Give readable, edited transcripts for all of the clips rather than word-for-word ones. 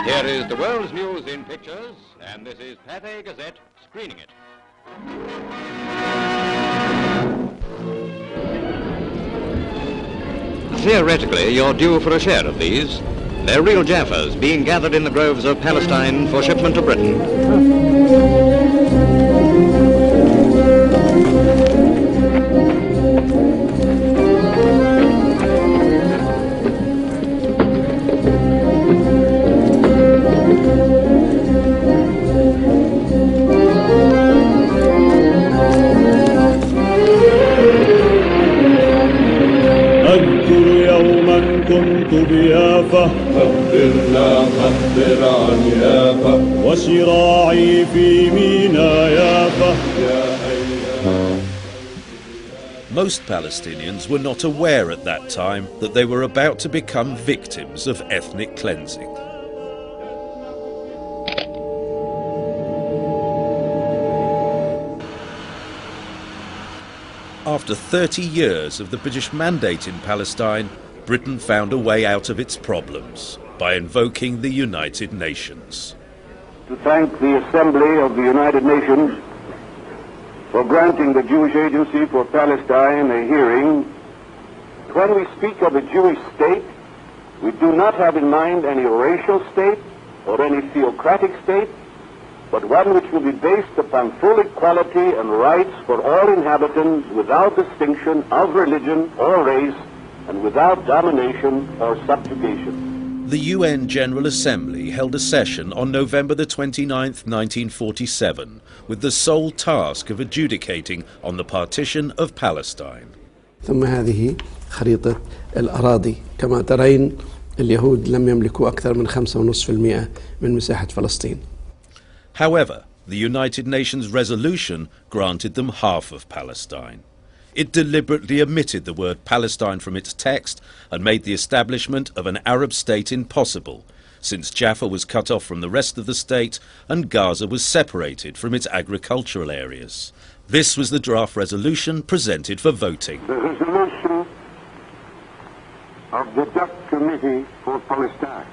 Here is the world's news in pictures, and this is PARTE Gazette screening it. Theoretically, you're due for a share of these. They're real Jaffas being gathered in the groves of Palestine for shipment to Britain. كنت بيافا خبرنا خبر عن يافا وشراعي في مينا يافا. Most Palestinians were not aware at that time that they were about to become victims of ethnic cleansing. After 30 years of the British mandate in Palestine, Britain found a way out of its problems by invoking the United Nations. To thank the Assembly of the United Nations for granting the Jewish Agency for Palestine a hearing. When we speak of a Jewish state, we do not have in mind any racial state or any theocratic state, but one which will be based upon full equality and rights for all inhabitants without distinction of religion or race and without domination or subjugation. The UN General Assembly held a session on November the 29th, 1947, with the sole task of adjudicating on the partition of Palestine. ثم هذه خريطة الأراضي. كما ترين اليهود لم يملكوا أكثر من 5.5% من مساحة فلسطين. However, the United Nations resolution granted them half of Palestine. It deliberately omitted the word Palestine from its text and made the establishment of an Arab state impossible, since Jaffa was cut off from the rest of the state and Gaza was separated from its agricultural areas. This was the draft resolution presented for voting. The resolution of the Dutch Committee for Palestine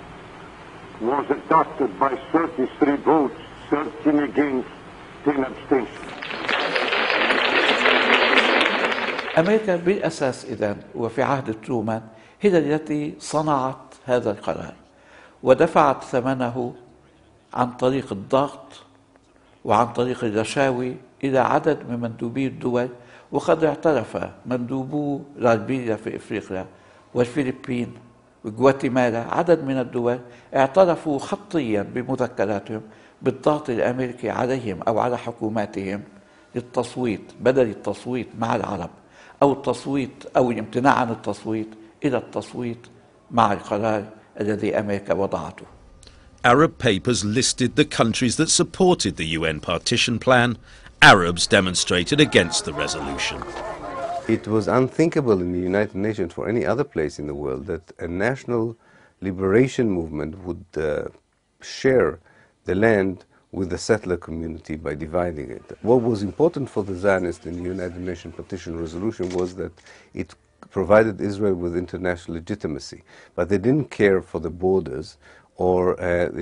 was adopted by 33 votes, 13 against, 10 abstentions. أمريكا بالأساس إذن وفي عهد ترومان هي التي صنعت هذا القرار ودفعت ثمنه عن طريق الضغط وعن طريق الرشاوي إلى عدد من مندوبي الدول، وقد اعترف مندوبو ليبيريا في إفريقيا والفلبين وغواتيمالا، عدد من الدول اعترفوا خطيا بمذكراتهم بالضغط الأمريكي عليهم أو على حكوماتهم للتصويت بدل التصويت مع العرب أو التصويت أو الامتناع عن التصويت إلى التصويت مع القرار الذي أمريكا وضعته. Arab papers listed the countries that supported the UN partition plan. Arabs demonstrated against the resolution. It was unthinkable in the United Nations for any other place in the world that a national liberation movement would share the land with the settler community by dividing it. What was important for the Zionists in the United Nations Partition Resolution was that it provided Israel with international legitimacy, but they didn't care for the borders, or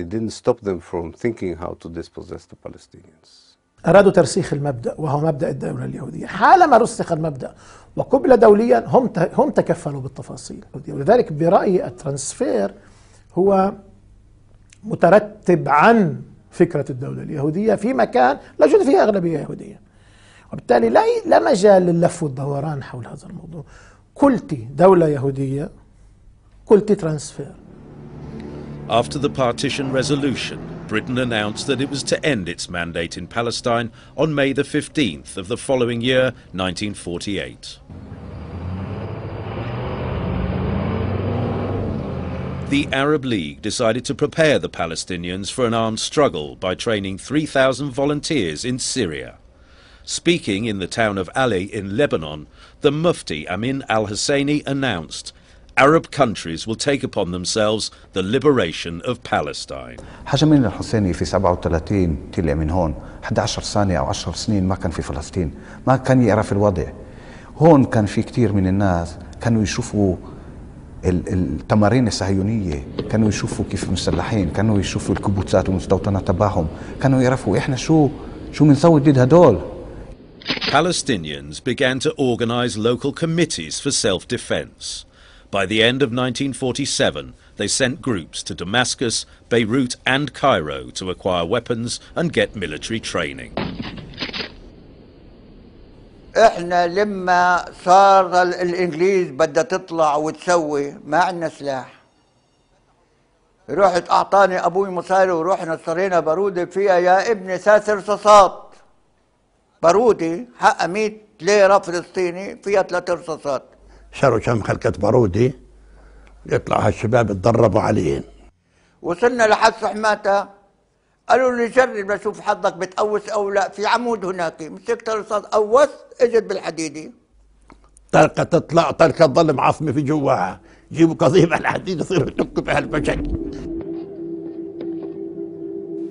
it didn't stop them from thinking how to dispossess the Palestinians. أرادوا ترسيخ المبدأ وهو مبدأ الدولة اليهودية. حالما رسخ المبدأ وقبل دوليا هم تكفلوا بالتفاصيل، ولذلك برأيي الترانسفير هو مترتب عن فكرة الدولة اليهودية في مكان لا يوجد فيه أغلبية يهودية، وبالتالي لا مجال لللف والدوران حول هذا الموضوع. قلت دولة يهودية، قلت ترانسفير، After the partition resolution, Britain announced that it was to end its mandate in Palestine on May the 15th of the following year, 1948. The Arab League decided to prepare the Palestinians for an armed struggle by training 3,000 volunteers in Syria. Speaking in the town of Ali in Lebanon, the Mufti Amin al-Husseini announced, Arab countries will take upon themselves the liberation of Palestine. حاج أمين الحسيني في 37 طلع من هون 11 سنة أو 10 سنين ما كان في فلسطين، ما كان يعرف الوضع. هون كان في كثير من الناس كانوا يشوفوا التمارين الصهيونية، كانوا يشوفوا كيف مسلحين، كانوا يشوفوا الكبوتات والمستوطنات تبعهم، كانوا يعرفوا إحنا شو بنسوي ضد هدول. Palestinians began to organize local committees for self-defense. By the end of 1947, they sent groups to Damascus, Beirut and Cairo to acquire weapons and get military training. احنا لما صار الانجليز بدها تطلع وتسوي ما عندنا سلاح. رحت اعطاني ابوي مصاري ورحنا اشترينا بارودة فيها يا ابني 3 رصاصات. بارودة حقها 100 ليرة فلسطيني فيها 3 رصاصات. شروا كم خلقة بارودي يطلع هالشباب يتدربوا عليهن. وصلنا لحد صحماتها قالوا لي جرب لشوف حظك بتقوس او لا، في عمود هناك مسكت الرصاص قوس اجت بالحديدي. طلقة تطلع طلقة تضل معصمة في جواها، جيبوا قضيب على الحديد يصيروا يدقوا بهالبشك.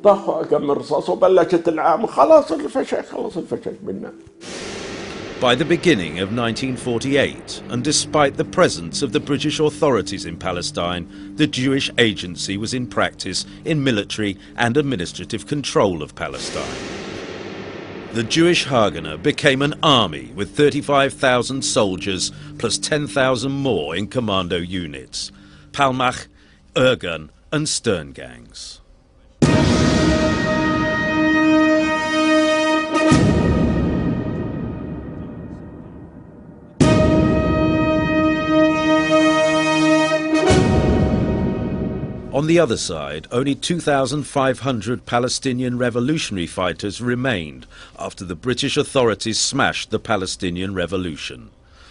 طخوا كم رصاص وبلشت العام خلاص الفشل منا. By the beginning of 1948, and despite the presence of the British authorities in Palestine, the Jewish Agency was in practice in military and administrative control of Palestine. The Jewish Haganah became an army with 35,000 soldiers plus 10,000 more in commando units, Palmach, Irgun and Stern gangs. On the other side, only 2,500 Palestinian revolutionary fighters remained after the British authorities smashed the Palestinian Revolution.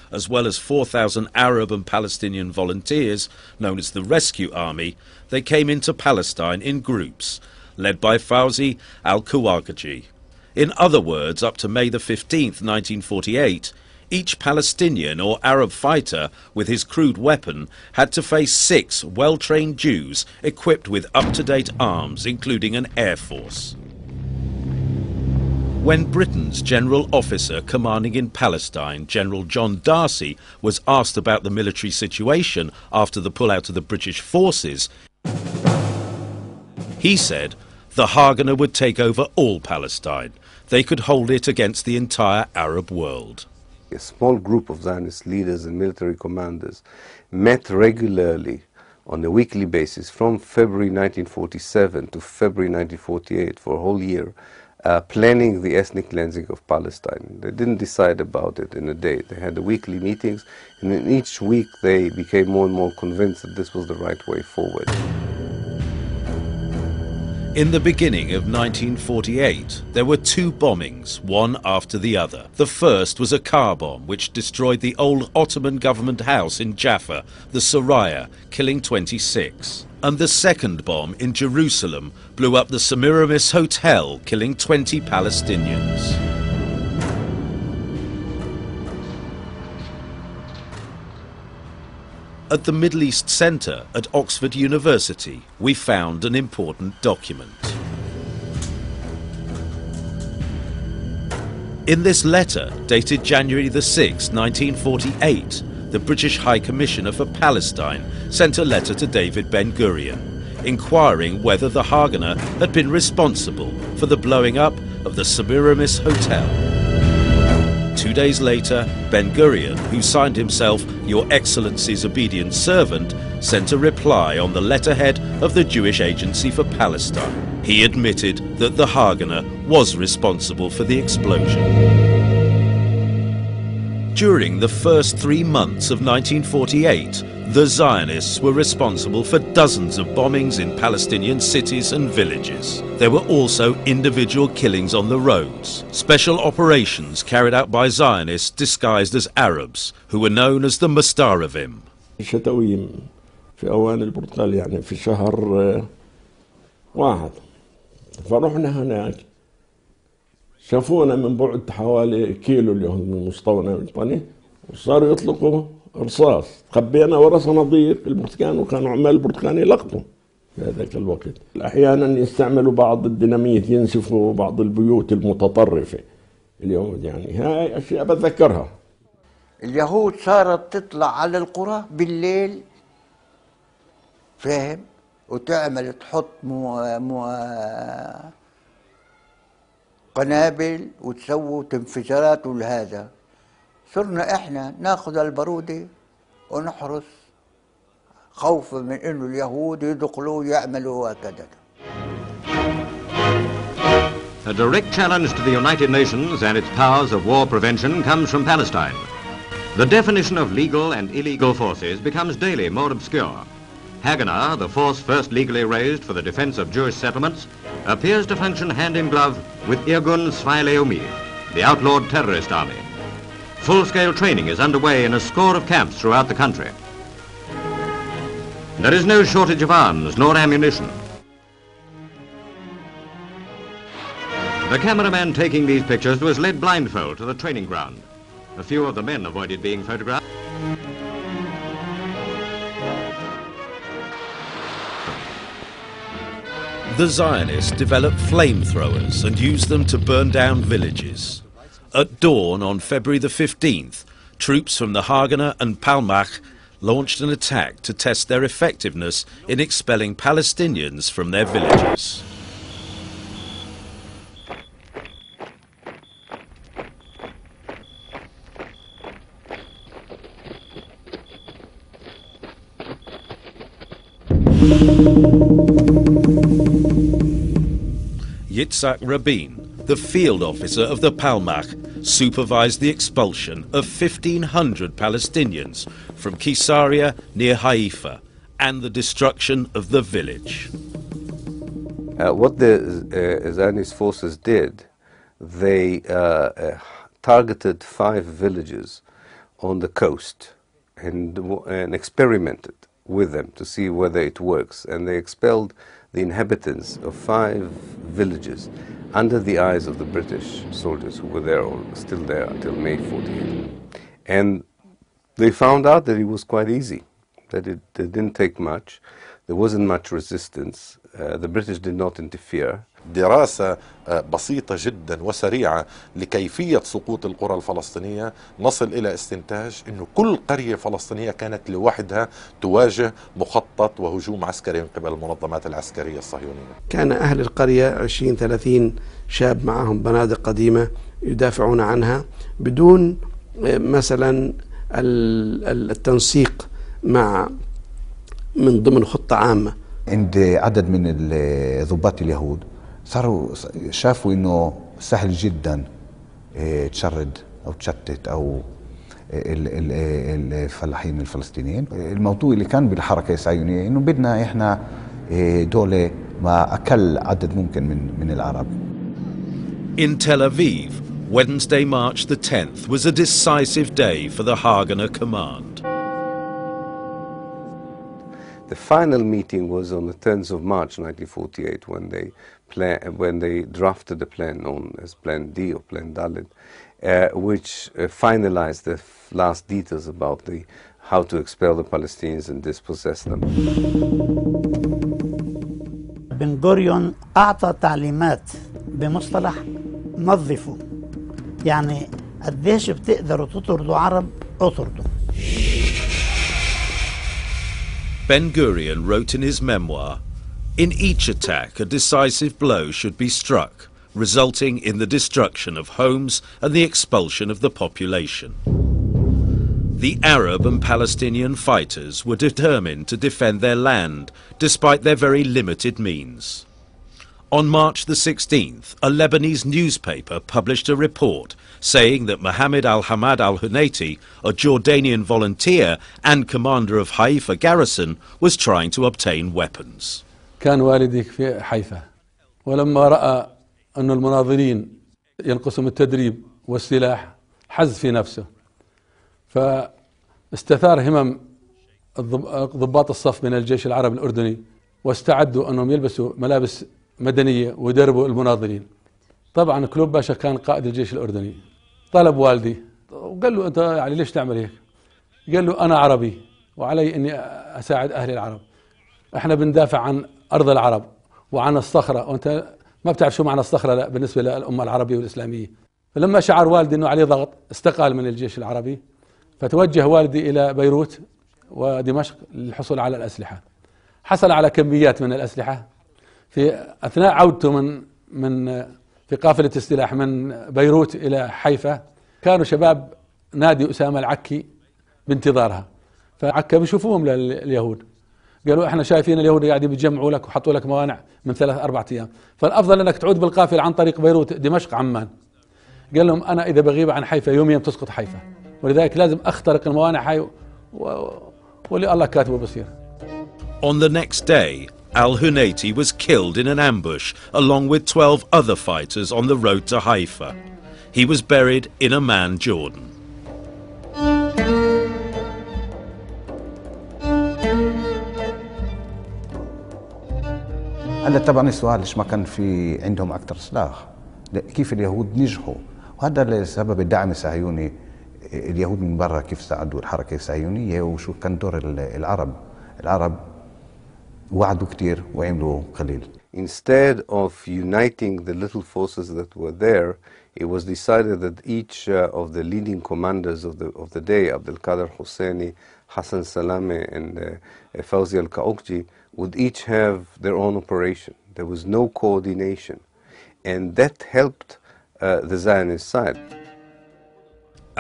As well as 4,000 Arab and Palestinian volunteers, known as the Rescue Army, they came into Palestine in groups, led by Fawzi al-Kawakaji. In other words, up to May the 15th, 1948, each Palestinian or Arab fighter with his crude weapon had to face 6 well-trained Jews equipped with up-to-date arms, including an air force. When Britain's general officer commanding in Palestine, General John Darcy, was asked about the military situation after the pullout of the British forces, he said the Haganah would take over all Palestine. They could hold it against the entire Arab world. A small group of Zionist leaders and military commanders met regularly on a weekly basis from February 1947 to February 1948 for a whole year, planning the ethnic cleansing of Palestine. They didn't decide about it in a day. They had the weekly meetings, and in each week they became more and more convinced that this was the right way forward. In the beginning of 1948, there were 2 bombings, one after the other. The first was a car bomb which destroyed the old Ottoman government house in Jaffa, the Soraya, killing 26. And the second bomb in Jerusalem blew up the Semiramis Hotel, killing 20 Palestinians. At the Middle East Centre at Oxford University, we found an important document. In this letter, dated January the 6th, 1948, the British High Commissioner for Palestine sent a letter to David Ben-Gurion, inquiring whether the Haganah had been responsible for the blowing up of the Semiramis Hotel. 2 days later, Ben-Gurion, who signed himself Your Excellency's obedient servant, sent a reply on the letterhead of the Jewish Agency for Palestine. He admitted that the Haganah was responsible for the explosion. During the first 3 months of 1948, The Zionists were responsible for dozens of bombings in Palestinian cities and villages. There were also individual killings on the roads, special operations carried out by Zionists disguised as Arabs, who were known as the Mustaravim. شتويم في أوان البرتقال يعني في شهر 1 فرحنا هناك شافونا من بعد حوالي كيلو اليهود من المستوطن الوطني وصاروا يطلقوا رصاص خبينا ورا صناديق البرتقال وكانوا عمال البرتقال يلقطوا في هذاك الوقت. أحيانا يستعملوا بعض الديناميت ينسفوا بعض البيوت المتطرفة اليهود يعني هاي أشياء بتذكرها. اليهود صارت تطلع على القرى بالليل فاهم وتعمل تحط قنابل وتسوي انفجارات ولهذا صرنا احنا ناخذ البارودة ونحرس خوفا من انه اليهود يدخلوا يعملوا هكذا. A direct challenge to the United Nations and its powers of war prevention comes from Palestine. The definition of legal and illegal forces becomes daily more obscure. Haganah, the force first legally raised for the defense of Jewish settlements, appears to function hand in glove with Irgun Tzvi Leumi, the outlawed terrorist army. Full-scale training is underway in a score of camps throughout the country. There is no shortage of arms nor ammunition. The cameraman taking these pictures was led blindfold to the training ground. A few of the men avoided being photographed. The Zionists developed flamethrowers and used them to burn down villages. At dawn on February the 15th, troops from the Haganah and Palmach launched an attack to test their effectiveness in expelling Palestinians from their villages. Yitzhak Rabin, the field officer of the Palmach, supervised the expulsion of 1,500 Palestinians from Caesarea near Haifa and the destruction of the village. What the Zionist forces did, they targeted 5 villages on the coast and experimented with them to see whether it works, and they expelled the inhabitants of 5 villages under the eyes of the British soldiers who were there or still there until May 48. And they found out that it was quite easy, that it didn't take much, there wasn't much resistance, the British did not interfere. دراسة بسيطة جدا وسريعة لكيفية سقوط القرى الفلسطينية نصل إلى استنتاج أنه كل قرية فلسطينية كانت لوحدها تواجه مخطط وهجوم عسكري من قبل المنظمات العسكرية الصهيونية. كان أهل القرية 20-30 شاب معهم بنادق قديمة يدافعون عنها بدون مثلا التنسيق مع من ضمن خطة عامة. عند عدد من ضباط اليهود صاروا شافوا انه سهل جدا تشرد او تشتت او الفلاحين الفلسطينيين. الموضوع اللي كان بالحركه الصهيونيه انه بدنا احنا دولة مع اقل عدد ممكن من العرب. In Tel Aviv, Wednesday, March the 10th was a decisive day for the Haganah command. The final meeting was on the 10th of March 1948 when they drafted the plan known as Plan D or Plan Dalet, which finalized the last details about how to expel the Palestinians and dispossess them. بن غوريون أعطى تعليمات بمصطلح نظفوا، يعني قديش بتقدروا تطردوا عرب اطردوا. Ben-Gurion wrote in his memoir, "In each attack, a decisive blow should be struck, resulting in the destruction of homes and the expulsion of the population." The Arab and Palestinian fighters were determined to defend their land, despite their very limited means. On March the 16th, a Lebanese newspaper published a report saying that Mohammed al-Hamad al-Hunayti, a Jordanian volunteer and commander of Haifa garrison, was trying to obtain weapons. كان والدي في حيفا ولما رأى أن المناضلين ينقصهم التدريب والسلاح حز في نفسه فاستثار همم ضباط الصف من الجيش العربي الأردني واستعدوا أنهم يلبسوا ملابس مدنية ويدربوا المناضلين. طبعا كلوب باشا كان قائد الجيش الأردني، طلب والدي وقال له أنت يعني ليش تعمل هيك؟ قال له أنا عربي وعلي أني أساعد أهل العرب، احنا بندافع عن أرض العرب وعن الصخرة، وأنت ما بتعرف شو معنى الصخرة لا بالنسبة للأمة العربية والإسلامية. فلما شعر والدي أنه عليه ضغط استقال من الجيش العربي، فتوجه والدي إلى بيروت ودمشق للحصول على الأسلحة. حصل على كميات من الأسلحة. في أثناء عودته في قافلة السلاح من بيروت إلى حيفا كانوا شباب نادي أسامة العكي بانتظارها، فعكا بيشوفوهم لليهود، قالوا احنا شايفين اليهود قاعدين بيجمعوا لك وحطوا لك موانع من 3-4 أيام، فالأفضل أنك تعود بالقافلة عن طريق بيروت دمشق عمان. قال لهم أنا إذا بغيب عن حيفا يوميا تسقط حيفا، ولذلك لازم أخترق الموانع هاي واللي الله كاتبه بصير. On the next day, al-Hunayti was killed in an ambush along with 12 other fighters on the road to Haifa. He was buried in Amman, Jordan. هلا طبعا السؤال ليش ما كان في عندهم اكثر سلاح؟ كيف اليهود نجحوا؟ وهذا لسبب الدعم الصهيوني. اليهود من برا كيف ساعدوا الحركه الصهيونيه وشو كان دور العرب وعدوا كثير وعملوا قليل. Instead of uniting the little forces that were there, it was decided that each of the leading commanders of the day, Abdel Qadir Hosseini, Hassan Salameh, and Fawzi al-Kaokji, would each have their own operation. There was no coordination, and that helped the Zionist side.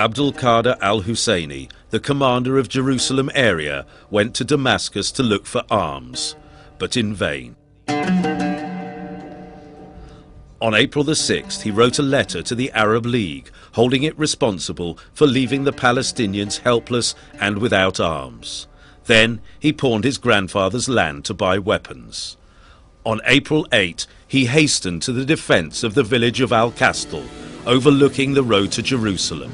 Abdul Qadir al-Husseini, the commander of Jerusalem area, went to Damascus to look for arms, but in vain. On April the 6th, he wrote a letter to the Arab League, holding it responsible for leaving the Palestinians helpless and without arms. Then he pawned his grandfather's land to buy weapons. On April 8, he hastened to the defense of the village of Al-Kastal, overlooking the road to Jerusalem.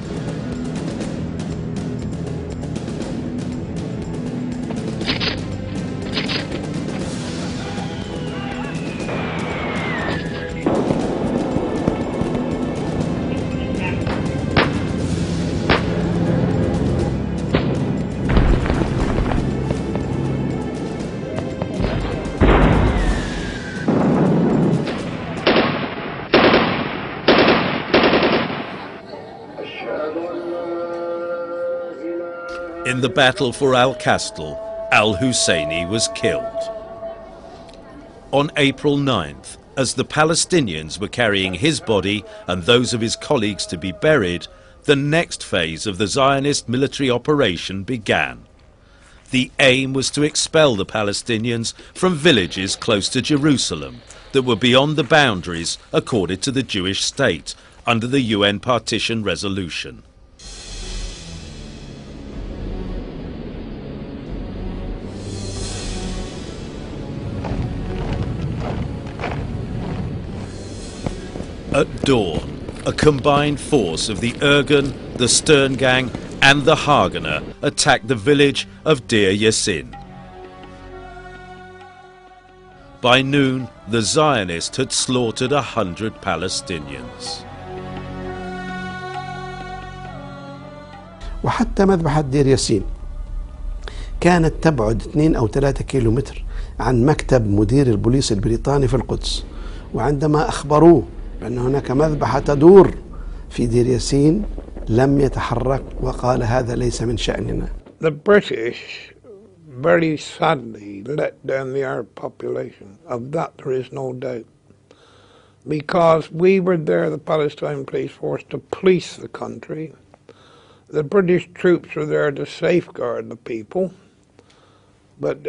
In the battle for Al-Kastal, al-Husseini was killed. On April 9th, as the Palestinians were carrying his body and those of his colleagues to be buried, the next phase of the Zionist military operation began. The aim was to expel the Palestinians from villages close to Jerusalem that were beyond the boundaries accorded to the Jewish state under the UN partition resolution. At dawn, a combined force of the Irgun, the Stern Gang and the Haganah attacked the village of Deir Yassin. By noon, the Zionists had slaughtered 100 Palestinians. وحتى مذبحة دير ياسين كانت تبعد 2 أو 3 كيلومتر عن مكتب مدير البوليس البريطاني في القدس، وعندما أخبروه بأن هناك مذبحة تدور في دير ياسين لم يتحرك وقال هذا ليس من شأننا. The British very sadly let down the Arab population. Of that there is no doubt. Because we were there, the Palestine Police Force, to police the country. The British troops were there to safeguard the people. But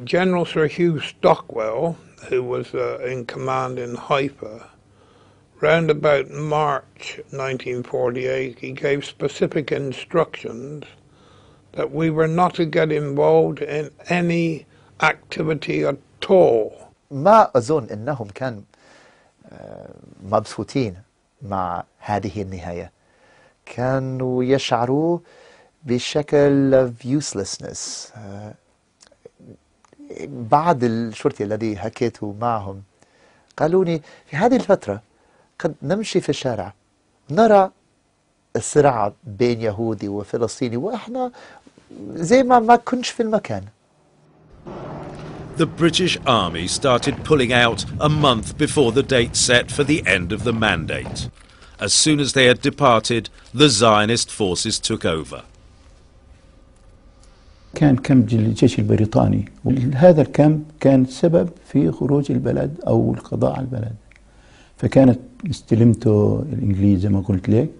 General Sir Hugh Stockwell, who was in command in Haifa, round about March 1948, he gave specific instructions that we were not to get involved in any activity at all. ما أظن أنهم كانوا مبسوطين مع هذه النهاية. كانوا يشعروا بشكل of uselessness. بعض الشرطي الذي حكيت معهم قالوا لي في هذه الفترة قد نمشي في الشارع نرى الصراع بين يهودي وفلسطيني وإحنا زي ما كنش في المكان. The British Army started pulling out a month before the date set for the end of the mandate. As soon as they had departed, the Zionist forces took over. كان كامب الجيش البريطاني، وهذا الكامب كان سبب في خروج البلد أو القضاء على البلد. فكانت استلمته الإنجليز زي ما قلت لك،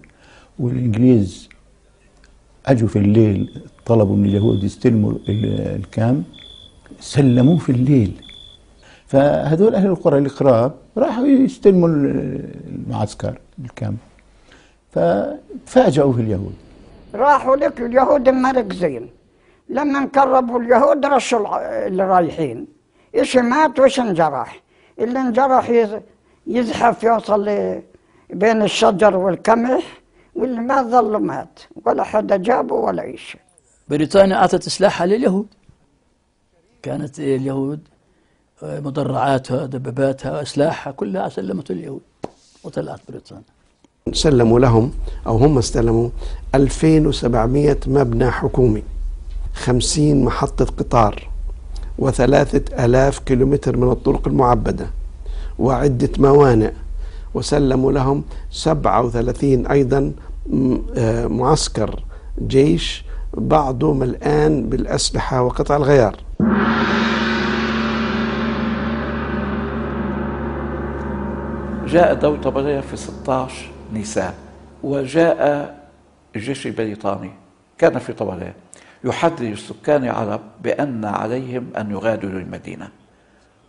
والإنجليز أجوا في الليل طلبوا من اليهود يستلموا الكامب، سلموه في الليل. فهذول أهل القرى القراب راحوا يستلموا المعسكر الكامب، ففاجأوه اليهود. راحوا لك اليهود مركزين، لما انقربوا اليهود رشوا اللي رايحين، إيش مات وإيش انجرح. اللي انجرح يزحف يوصل بين الشجر والقمح، واللي ما ظل مات ولا حدا جابه ولا إيش. بريطانيا أعطت سلاحها لليهود. كانت اليهود مدرعاتها دباباتها أسلحة كلها سلمت اليهود وطلعت بريطانيا. سلموا لهم أو هم استلموا 2700 مبنى حكومي، 50 محطة قطار، و3000 كيلومتر من الطرق المعبدة، وعدة موانئ. وسلموا لهم 37 أيضا معسكر جيش، بعضه ملآن بالأسلحة وقطع الغيار. جاء دولة طبرية في 16 نيسان، وجاء الجيش البريطاني كان في طبرية يحذر السكان العرب بأن عليهم أن يغادروا المدينة.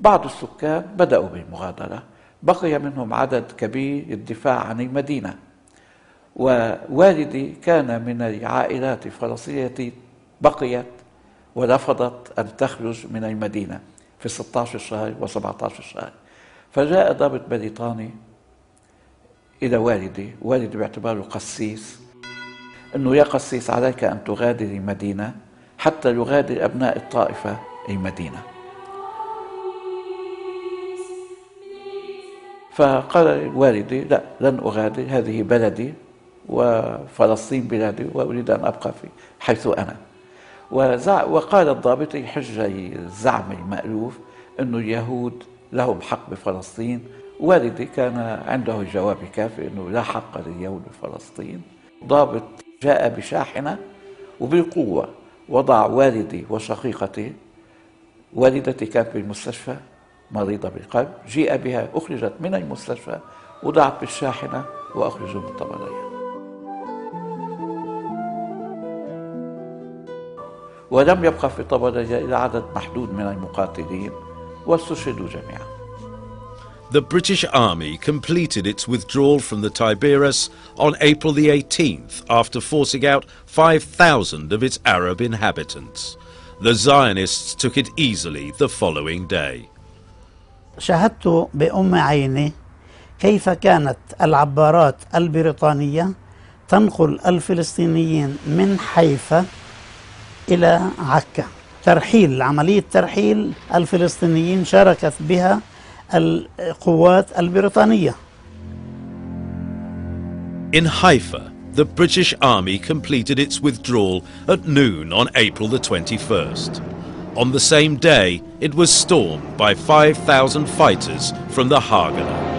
بعض السكان بدأوا بالمغادرة، بقي منهم عدد كبير للدفاع عن المدينة. ووالدي كان من العائلات الفلسطينية التي بقيت ورفضت أن تخرج من المدينة في 16 شهر و17 شهر. فجاء ضابط بريطاني إلى والدي باعتباره قسيس، أنه يا قسيس عليك أن تغادر المدينة حتى يغادر أبناء الطائفة المدينة. فقال والدي لا، لن أغادر، هذه بلدي وفلسطين بلادي وأريد أن أبقى في حيث أنا. وقال الضابط حجة الزعم المألوف أنه اليهود لهم حق بفلسطين. والدي كان عنده الجواب الكافي أنه لا حق لليهود بفلسطين. ضابط جاء بشاحنة وبالقوة وضع والدي وشقيقتي، والدتي كانت بالمستشفى مريضة بالقلب، جيء بها أخرجت من المستشفى وضعت بالشاحنة وأخرجوا من طبرية. ولم يبقى في طبرية إلا عدد محدود من المقاتلين واستشهدوا جميعا. The British Army completed its withdrawal from the Tiberias on April the 18th after forcing out 5,000 of its Arab inhabitants. The Zionists took it easily the following day. شاهدت بأم عيني كيف كانت العبارات البريطانية تنقل الفلسطينيين من حيفا إلى عكا. عملية ترحيل الفلسطينيين شاركت بها القوات البريطانية. In Haifa, the British Army completed its withdrawal at noon on April the 21st. On the same day, it was stormed by 5,000 fighters from the Haganah.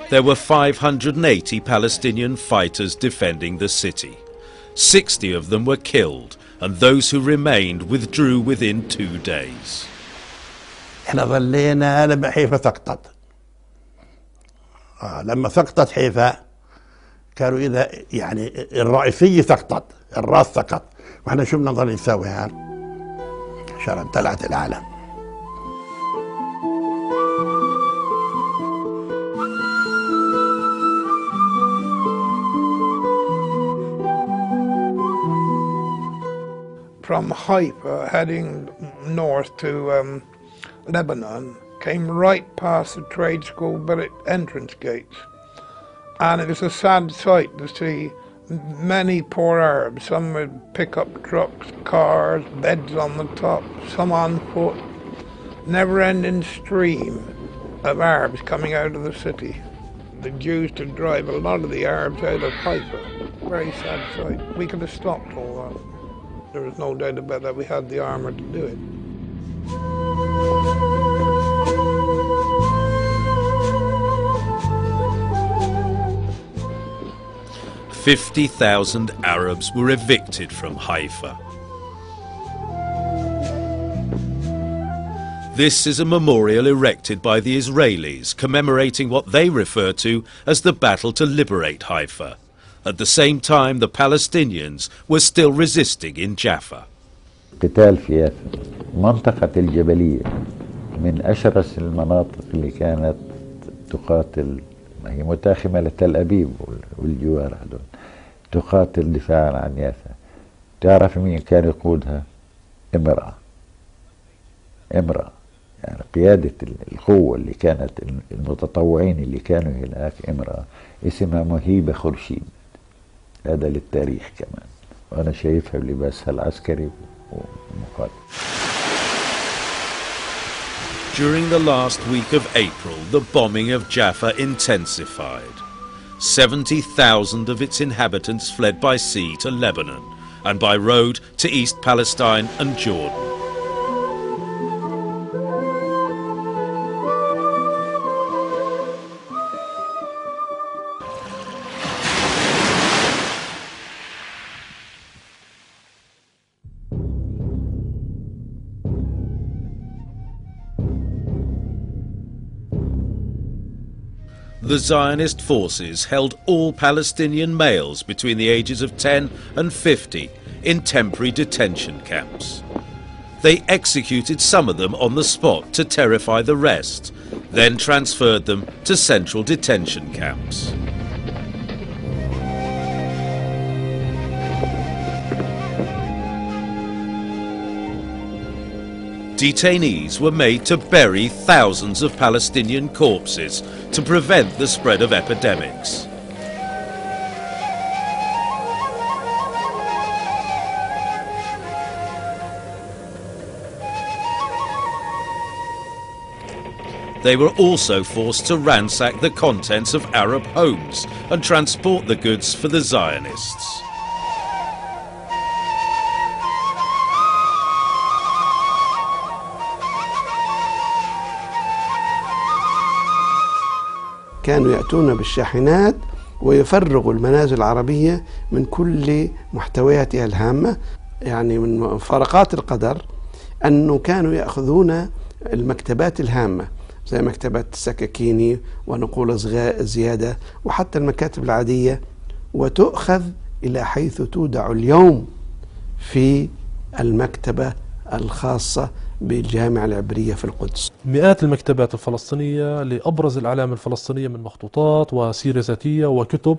There were 580 Palestinian fighters defending the city. 60 of them were killed, and those who remained withdrew within 2 days. احنا ظلينا لما حيفا سقطت. لما سقطت حيفا كانوا إذا يعني الرئيسية سقطت، الراس سقط، واحنا شو بدنا نضل نسوي هان عشان امتلأت العالم. From Haifa, heading north to Lebanon, came right past the trade school entrance gates. And it was a sad sight to see many poor Arabs, some with pickup trucks, cars, beds on the top, some on foot, never-ending stream of Arabs coming out of the city. The Jews to drive a lot of the Arabs out of Haifa. Very sad sight. We could have stopped all that. There was no doubt about that. We had the armor to do it. "50,000 Arabs were evicted from Haifa. This is a memorial erected by the Israelis commemorating what they refer to as the battle to liberate Haifa. At the same time, the Palestinians were still resisting in Jaffa. قتال في يافا، منطقة الجبلية من أشرس المناطق اللي كانت تقاتل، ما هي متاخمة لتل أبيب والجوار هذول، تقاتل دفاعا عن يافا. تعرف مين كان يقودها؟ امرأة يعني قيادة القوة اللي كانت المتطوعين اللي كانوا هناك امرأة اسمها مهيبة خورشيد. هذا للتاريخ كمان، وأنا شايفها بلباسها العسكري ومقاتل. During the last week of April, the bombing of Jaffa intensified. 70,000 of its inhabitants fled by sea to Lebanon and by road to East Palestine and Jordan. The Zionist forces held all Palestinian males between the ages of 10 and 50 in temporary detention camps. They executed some of them on the spot to terrify the rest, then transferred them to central detention camps. Detainees were made to bury thousands of Palestinian corpses to prevent the spread of epidemics. They were also forced to ransack the contents of Arab homes and transport the goods for the Zionists. كانوا يأتون بالشاحنات ويفرغوا المنازل العربية من كل محتوياتها الهامة. يعني من مفارقات القدر أنه كانوا يأخذون المكتبات الهامة زي مكتبة السكاكيني ونقول زيادة وحتى المكاتب العادية، وتؤخذ إلى حيث تودع اليوم في المكتبة الخاصة بالجامعة العبرية في القدس. مئات المكتبات الفلسطينية لأبرز الأعلام الفلسطينية من مخطوطات وسيرة ذاتية وكتب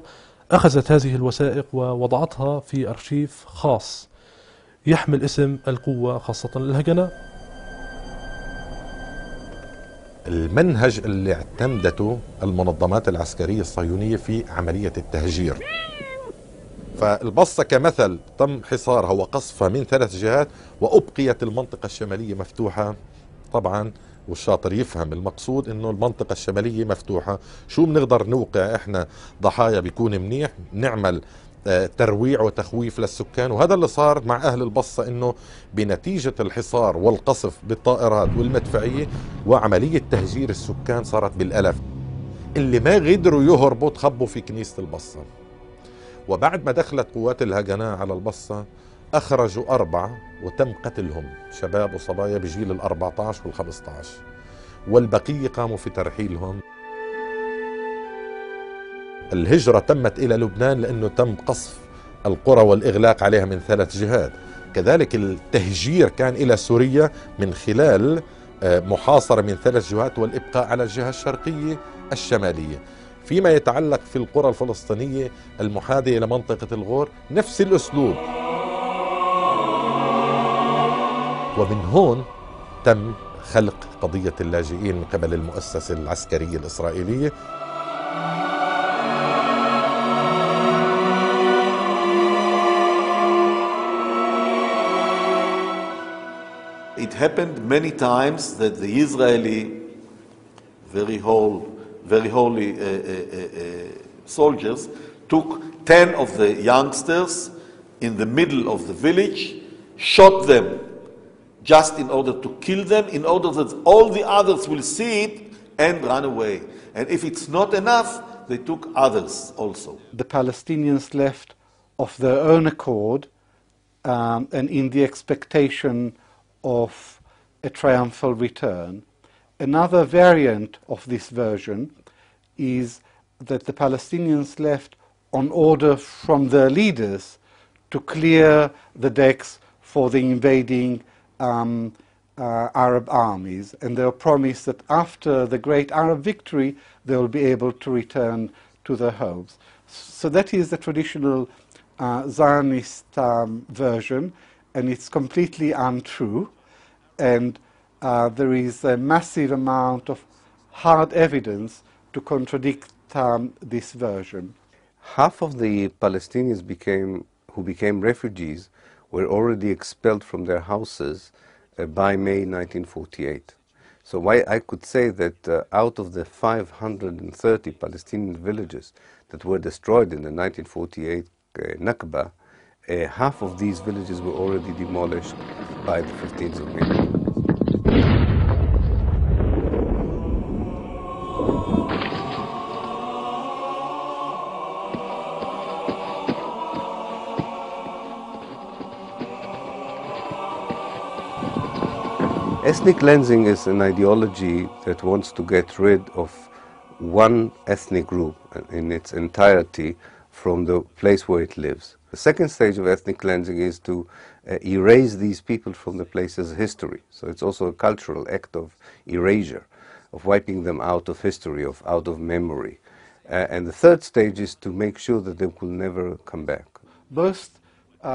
أخذت هذه الوثائق ووضعتها في أرشيف خاص يحمل اسم القوة خاصة الهجنة. المنهج اللي اعتمدته المنظمات العسكرية الصهيونية في عملية التهجير، فالبصة كمثل تم حصارها وقصفها من 3 جهات وأبقيت المنطقة الشمالية مفتوحة. طبعا والشاطر يفهم المقصود انه المنطقة الشمالية مفتوحة، شو بنقدر نوقع احنا ضحايا بيكون منيح، نعمل ترويع وتخويف للسكان. وهذا اللي صار مع أهل البصة، انه بنتيجة الحصار والقصف بالطائرات والمدفعية وعملية تهجير السكان صارت بالألف. اللي ما قدروا يهربوا تخبوا في كنيسة البصة، وبعد ما دخلت قوات الهجناء على البصة أخرجوا 4 وتم قتلهم، شباب وصبايا بجيل 14 وال15، والبقية قاموا في ترحيلهم. الهجرة تمت إلى لبنان لأنه تم قصف القرى والإغلاق عليها من 3 جهات. كذلك التهجير كان إلى سوريا من خلال محاصرة من 3 جهات والإبقاء على الجهة الشرقية الشمالية. فيما يتعلق في القرى الفلسطينية المحاذية إلى منطقة الغور نفس الأسلوب، ومن هون تم خلق قضية اللاجئين من قبل المؤسسة العسكرية الإسرائيلية. It happened many times that the Israeli very holy soldiers took 10 of the youngsters in the middle of the village, shot them just in order to kill them, in order that all the others will see it and run away. And if it's not enough, they took others also. The Palestinians left of their own accord and in the expectation of a triumphal return. Another variant of this version is that the Palestinians left on order from their leaders to clear the decks for the invading Arab armies, and they were promised that after the great Arab victory they will be able to return to their homes. So that is the traditional Zionist version, and it's completely untrue, and there is a massive amount of hard evidence to contradict this version. Half of the Palestinians who became refugees were already expelled from their houses by May 1948. So I could say that out of the 530 Palestinian villages that were destroyed in the 1948 Nakba, half of these villages were already demolished by the 15th of May. Ethnic cleansing is an ideology that wants to get rid of one ethnic group in its entirety from the place where it lives. The second stage of ethnic cleansing is to erase these people from the place's history. So it's also a cultural act of erasure, of wiping them out of history, out of memory. And the third stage is to make sure that they will never come back. Most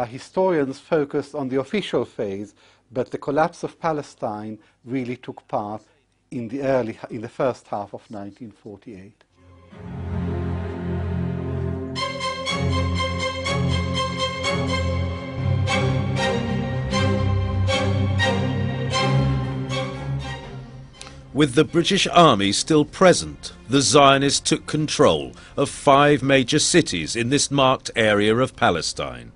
historians focus on the official phase, but the collapse of Palestine really took part in the first half of 1948. With the British Army still present, the Zionists took control of 5 major cities in this marked area of Palestine.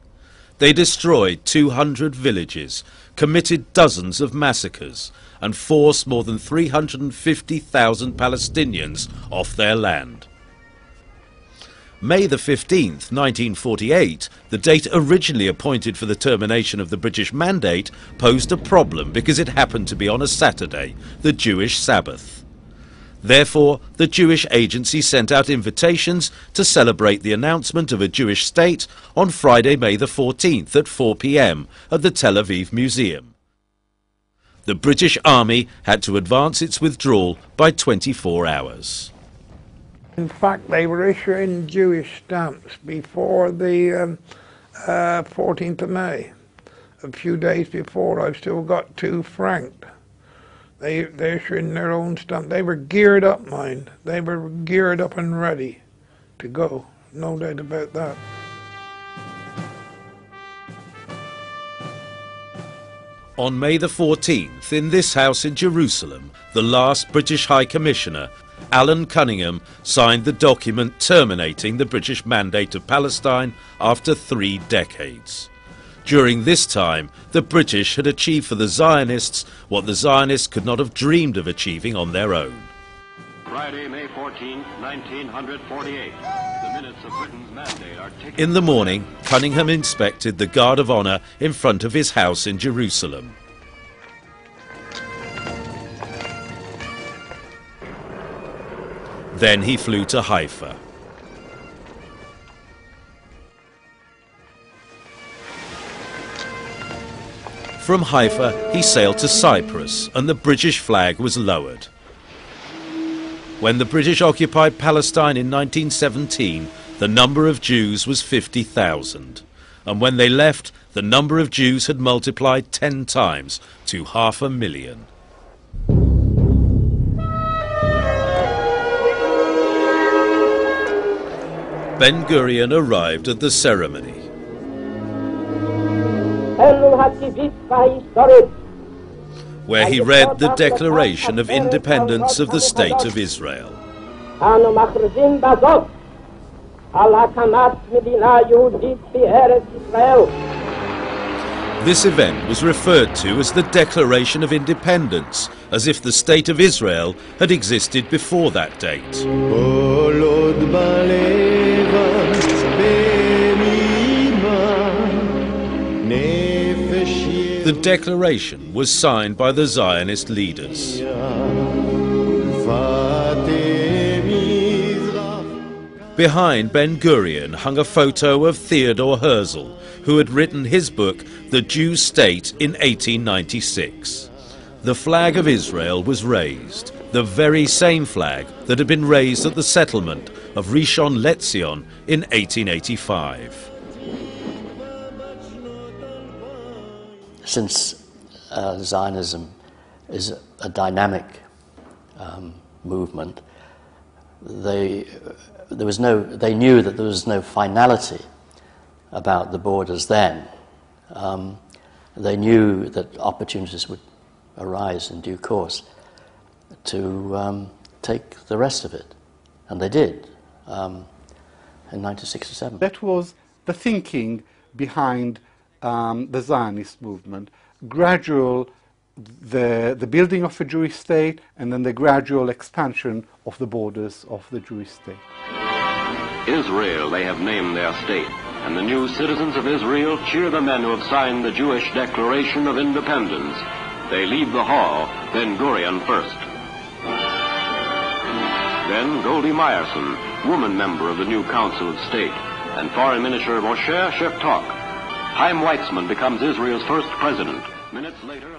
They destroyed 200 villages, committed dozens of massacres, and forced more than 350,000 Palestinians off their land. May the 15th, 1948, the date originally appointed for the termination of the British Mandate, posed a problem because it happened to be on a Saturday, the Jewish Sabbath. Therefore, the Jewish Agency sent out invitations to celebrate the announcement of a Jewish state on Friday, May the 14th at 4 p.m. at the Tel Aviv Museum. The British Army had to advance its withdrawal by 24 hours. In fact, they were issuing Jewish stamps before the 14th of May. A few days before, I've still got 2 franked. They're issuing their own stamp. They were geared up, mind. They were geared up and ready to go. No doubt about that. On May the 14th, in this house in Jerusalem, the last British High Commissioner, Alan Cunningham, signed the document terminating the British Mandate of Palestine after 3 decades. During this time, the British had achieved for the Zionists what the Zionists could not have dreamed of achieving on their own. Friday, May 14, 1948. In the morning, Cunningham inspected the Guard of Honor in front of his house in Jerusalem. Then he flew to Haifa. From Haifa, he sailed to Cyprus, and the British flag was lowered. When the British occupied Palestine in 1917, the number of Jews was 50,000. And when they left, the number of Jews had multiplied 10 times to 500,000. Ben-Gurion arrived at the ceremony. Where he read the Declaration of Independence of the State of Israel. This event was referred to as the Declaration of Independence, as if the State of Israel had existed before that date. The declaration was signed by the Zionist leaders. Behind Ben-Gurion hung a photo of Theodore Herzl, who had written his book, The Jew State, in 1896. The flag of Israel was raised, the very same flag that had been raised at the settlement of Rishon LeZion in 1885. Since Zionism is a dynamic movement, they knew that there was no finality about the borders then. They knew that opportunities would arise in due course to take the rest of it, and they did in 1967. That was the thinking behind the Zionist movement, gradual the building of a Jewish state and then the gradual expansion of the borders of the Jewish state. Israel, they have named their state, and the new citizens of Israel cheer the men who have signed the Jewish Declaration of Independence. They leave the hall, Ben-Gurion first. Then Goldie Meyerson, woman member of the new Council of State, and Foreign Minister Moshe Sheftok. Chaim Weizmann becomes Israel's first president.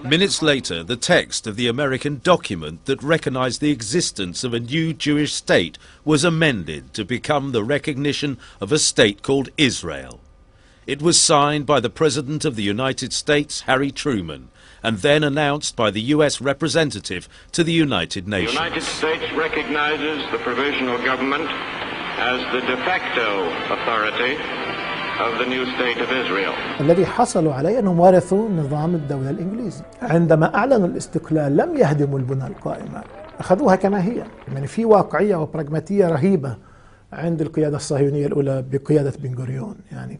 Minutes later, the text of the American document that recognized the existence of a new Jewish state was amended to become the recognition of a state called Israel. It was signed by the President of the United States, Harry Truman, and then announced by the U.S. representative to the United Nations. The United States recognizes the provisional government as the de facto authority of the new state of Israel. الذي حصلوا عليه أنهم ورثوا نظام الدولة الإنجليزي. عندما أعلنوا الاستقلال لم يهدموا البنى القائمة، أخذوها كما هي. يعني في واقعية وبراغماتية رهيبة عند القيادة الصهيونية الأولى بقيادة بن-غوريون. يعني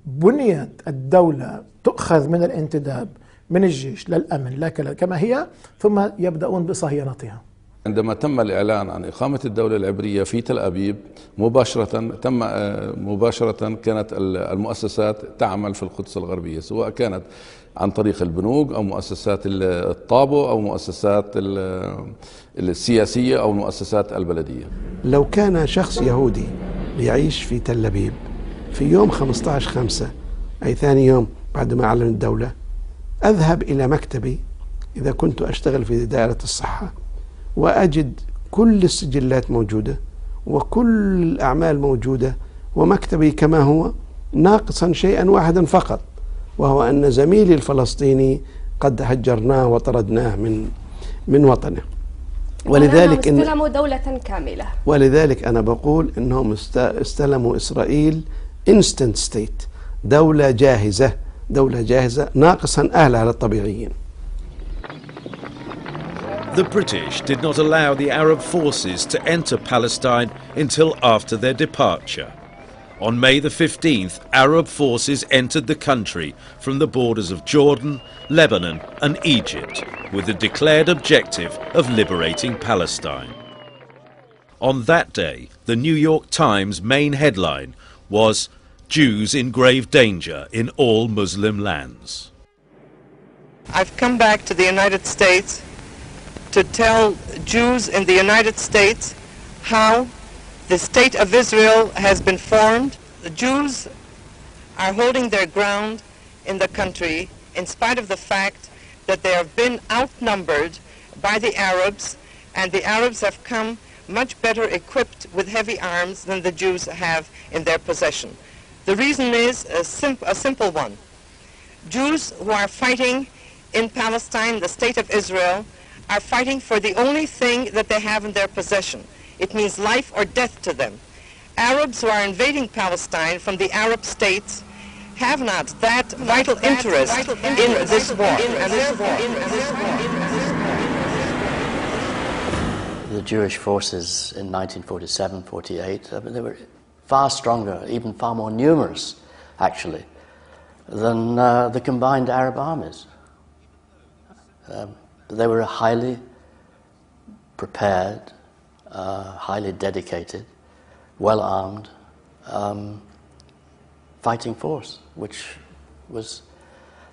بنية الدولة تؤخذ من الانتداب من الجيش للأمن لا كما هي، ثم يبدأون بصهيونتها. عندما تم الإعلان عن إقامة الدولة العبرية في تل أبيب مباشرة كانت المؤسسات تعمل في القدس الغربية، سواء كانت عن طريق البنوك أو مؤسسات الطابو أو مؤسسات السياسية أو المؤسسات البلدية. لو كان شخص يهودي يعيش في تل أبيب في يوم 15/5 أي ثاني يوم بعد ما أعلن الدولة، أذهب إلى مكتبي إذا كنت أشتغل في دائرة الصحة وأجد كل السجلات موجودة وكل الأعمال موجودة، ومكتبي كما هو ناقصا شيئا واحدا فقط، وهو أن زميلي الفلسطيني قد هجرناه وطردناه من وطنه. ولذلك استلموا دولة كاملة. ولذلك أنا بقول إنهم استلموا إسرائيل instant state، دولة جاهزة ناقصا أهلها الطبيعيين. The British did not allow the Arab forces to enter Palestine until after their departure. On May the 15th, Arab forces entered the country from the borders of Jordan, Lebanon and Egypt with the declared objective of liberating Palestine. On that day, the New York Times main headline was "Jews in grave danger in all Muslim lands." I've come back to the United States to tell Jews in the United States how the State of Israel has been formed. The Jews are holding their ground in the country in spite of the fact that they have been outnumbered by the Arabs, and the Arabs have come much better equipped with heavy arms than the Jews have in their possession. The reason is a simple one. Jews who are fighting in Palestine, the State of Israel, are fighting for the only thing that they have in their possession. It means life or death to them. Arabs who are invading Palestine from the Arab states have not that vital interest in this war. The Jewish forces in 1947-48, I mean, they were far stronger, even far more numerous, actually, than the combined Arab armies. They were a highly prepared, highly dedicated, well-armed fighting force, which was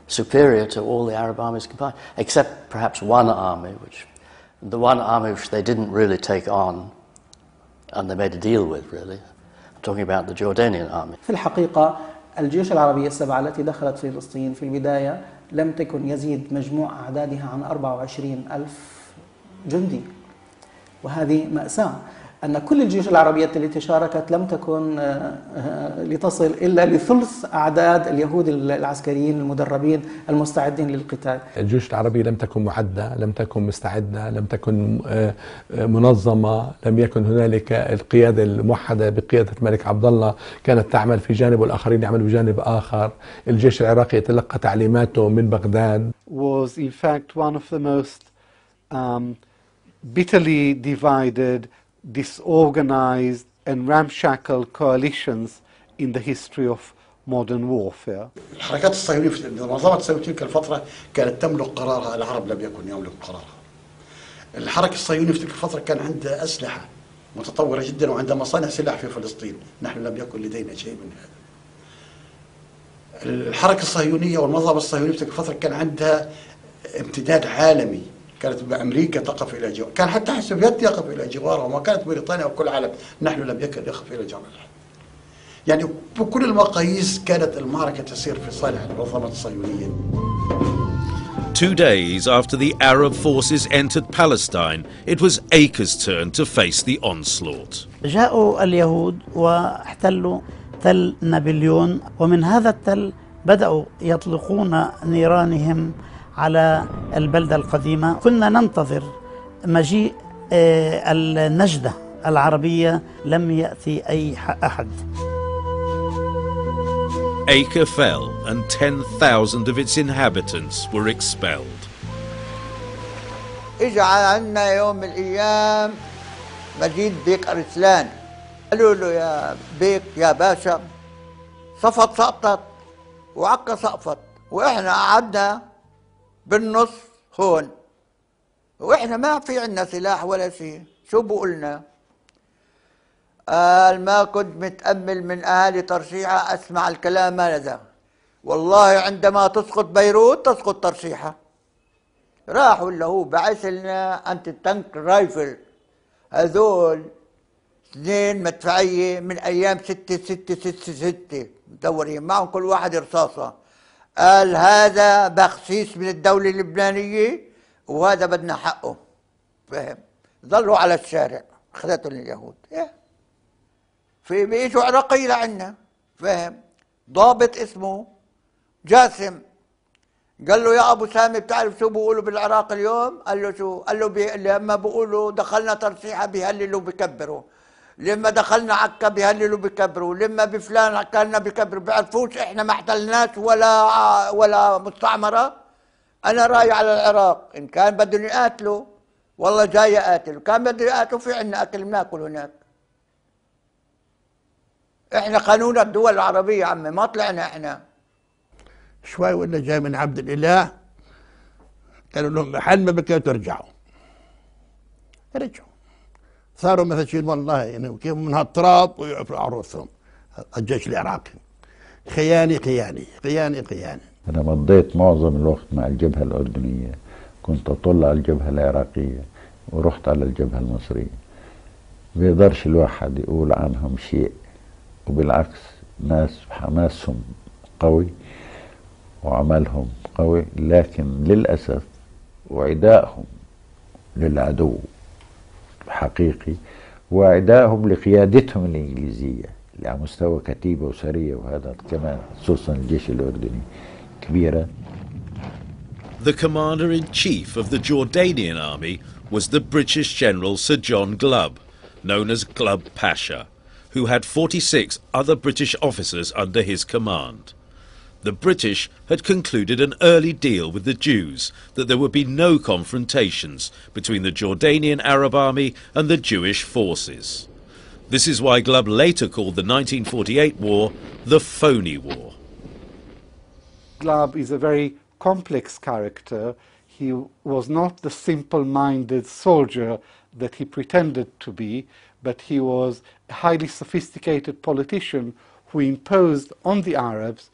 superior to all the Arab armies combined, except perhaps one army, the one army which they didn't really take on, and they made a deal with, really. I'm talking about the Jordanian army. في الحقيقة الجيوش العربية السبعة التي دخلت فلسطين في البداية لم تكن يزيد مجموع أعدادها عن 24,000 جندي، وهذه مأساة أن كل الجيوش العربية التي شاركت لم تكن لتصل إلا لثلث أعداد اليهود العسكريين المدربين المستعدين للقتال. الجيوش العربية لم تكن معدة، لم تكن مستعدة، لم تكن منظمة، لم يكن هنالك القيادة الموحدة بقيادة الملك عبد الله، كانت تعمل في جانب والآخرين يعملوا بجانب آخر. الجيش العراقي يتلقى تعليماته من بغداد. Was in fact one of the most bitterly divided, disorganized and ramshackle coalitions in the history of modern warfare. الحركات الصهيونية في منظمة الصهيونية تلك الفترة كانت تملك قرارها، العرب لم يكن يملك قرارها. الحركة الصهيونية في تلك الفترة كان عندها أسلحة متطورة جدا وعندها مصانع سلاح في فلسطين، نحن لم يكن لدينا شيء من هذا. الحركة الصهيونية والمنظمة الصهيونية في تلك الفترة كان عندها امتداد عالمي، كانت أمريكا تقف إلى جوار، كان حتى السوفيت يقف إلى جوارها، وما كانت بريطانيا وكل العالم، نحن لم يكن يقف إلى جوار العالم. يعني بكل المقاييس كانت المعركة تسير في صالح المنظمة الصهيونية. 2 days after the Arab forces entered Palestine, it was Acre's turn to face the onslaught. جاءوا اليهود واحتلوا تل نابليون، ومن هذا التل بدأوا يطلقون نيرانهم على البلدة القديمة. كنا ننتظر مجيء النجدة العربية، لم يأتي أي أحد. Acre fell and 10,000 of its inhabitants were expelled. إجا عنا يوم من الأيام مجيد بيك أرسلان، قالوا له يا بيك يا باشا صفت سقطت وعكا سقفت، وإحنا قعدنا بالنص هون، وإحنا ما في عنا سلاح ولا شيء، شو بقولنا؟ قال ما كنت متأمل من أهالي ترشيحة أسمع الكلام هذا، والله عندما تسقط بيروت تسقط ترشيحة. راحوا اللي هو بعث لنا أنت تانك رايفل، هذول 2 مدفعية من أيام 6 مدورين معهم كل واحد رصاصة. قال هذا بخسيس من الدولة اللبنانية وهذا بدنا حقه، فهم؟ ظلوا على الشارع، أخذتهم اليهود. في بيجوا عراقي لعنا، فهم؟ ضابط اسمه جاسم قال له يا ابو سامي بتعرف شو بيقولوا بالعراق اليوم؟ قال له شو؟ قال له لما بيقولوا دخلنا ترشيحه بيهللوا بكبروا، لما دخلنا عكا بيهللوا بكبروا، لما بفلان عكالنا بكبروا، بيعرفوش احنا ما احتلناش ولا مستعمره. انا رايح على العراق، ان كان بدهم يقاتلوا والله جاي اقاتل، كان بدهم يقاتلوا في عندنا اكل بناكل هناك. احنا قانون الدول العربيه عمي، ما طلعنا احنا. شوي ولا جاي من عبد الاله قالوا لهم محل ما بكيتوا ترجعوا، رجعوا صاروا مثل شيء والله يعني كيف من هالتراب ويعرفوا عروسهم الجيش العراقي. خياني خياني خياني خياني. أنا مضيت معظم الوقت مع الجبهة الأردنية، كنت أطل على الجبهة العراقية ورحت على الجبهة المصرية. بيقدرش الواحد يقول عنهم شيء، وبالعكس ناس حماسهم قوي وعملهم قوي، لكن للأسف وعدائهم للعدو حقيقي، وعدائهم لقيادتهم الإنجليزية على مستوى كتيبة وسرية، وهذا كمان خصوصا الجيش الأردني كبيرة. The commander-in-chief of the Jordanian army was the British General Sir John Glubb, known as Glubb Pasha, who had 46 other British officers under his command. The British had concluded an early deal with the Jews that there would be no confrontations between the Jordanian Arab army and the Jewish forces. This is why Glubb later called the 1948 war the Phony War. Glubb is a very complex character. He was not the simple-minded soldier that he pretended to be, but he was a highly sophisticated politician who imposed on the Arabs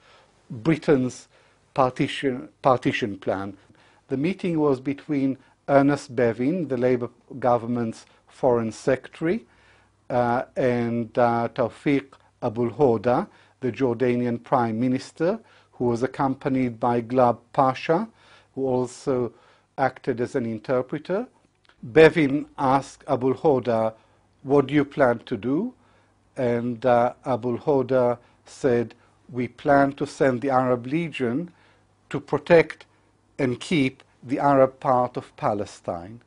Britain's partition plan. The meeting was between Ernest Bevin, the Labour government's foreign secretary, and Tawfiq Abul Hoda, the Jordanian prime minister, who was accompanied by Glubb Pasha, who also acted as an interpreter. Bevin asked Abul Hoda, "What do you plan to do?" And Abul Hoda said, "We plan to send the Arab Legion to protect and keep the Arab part of Palestine."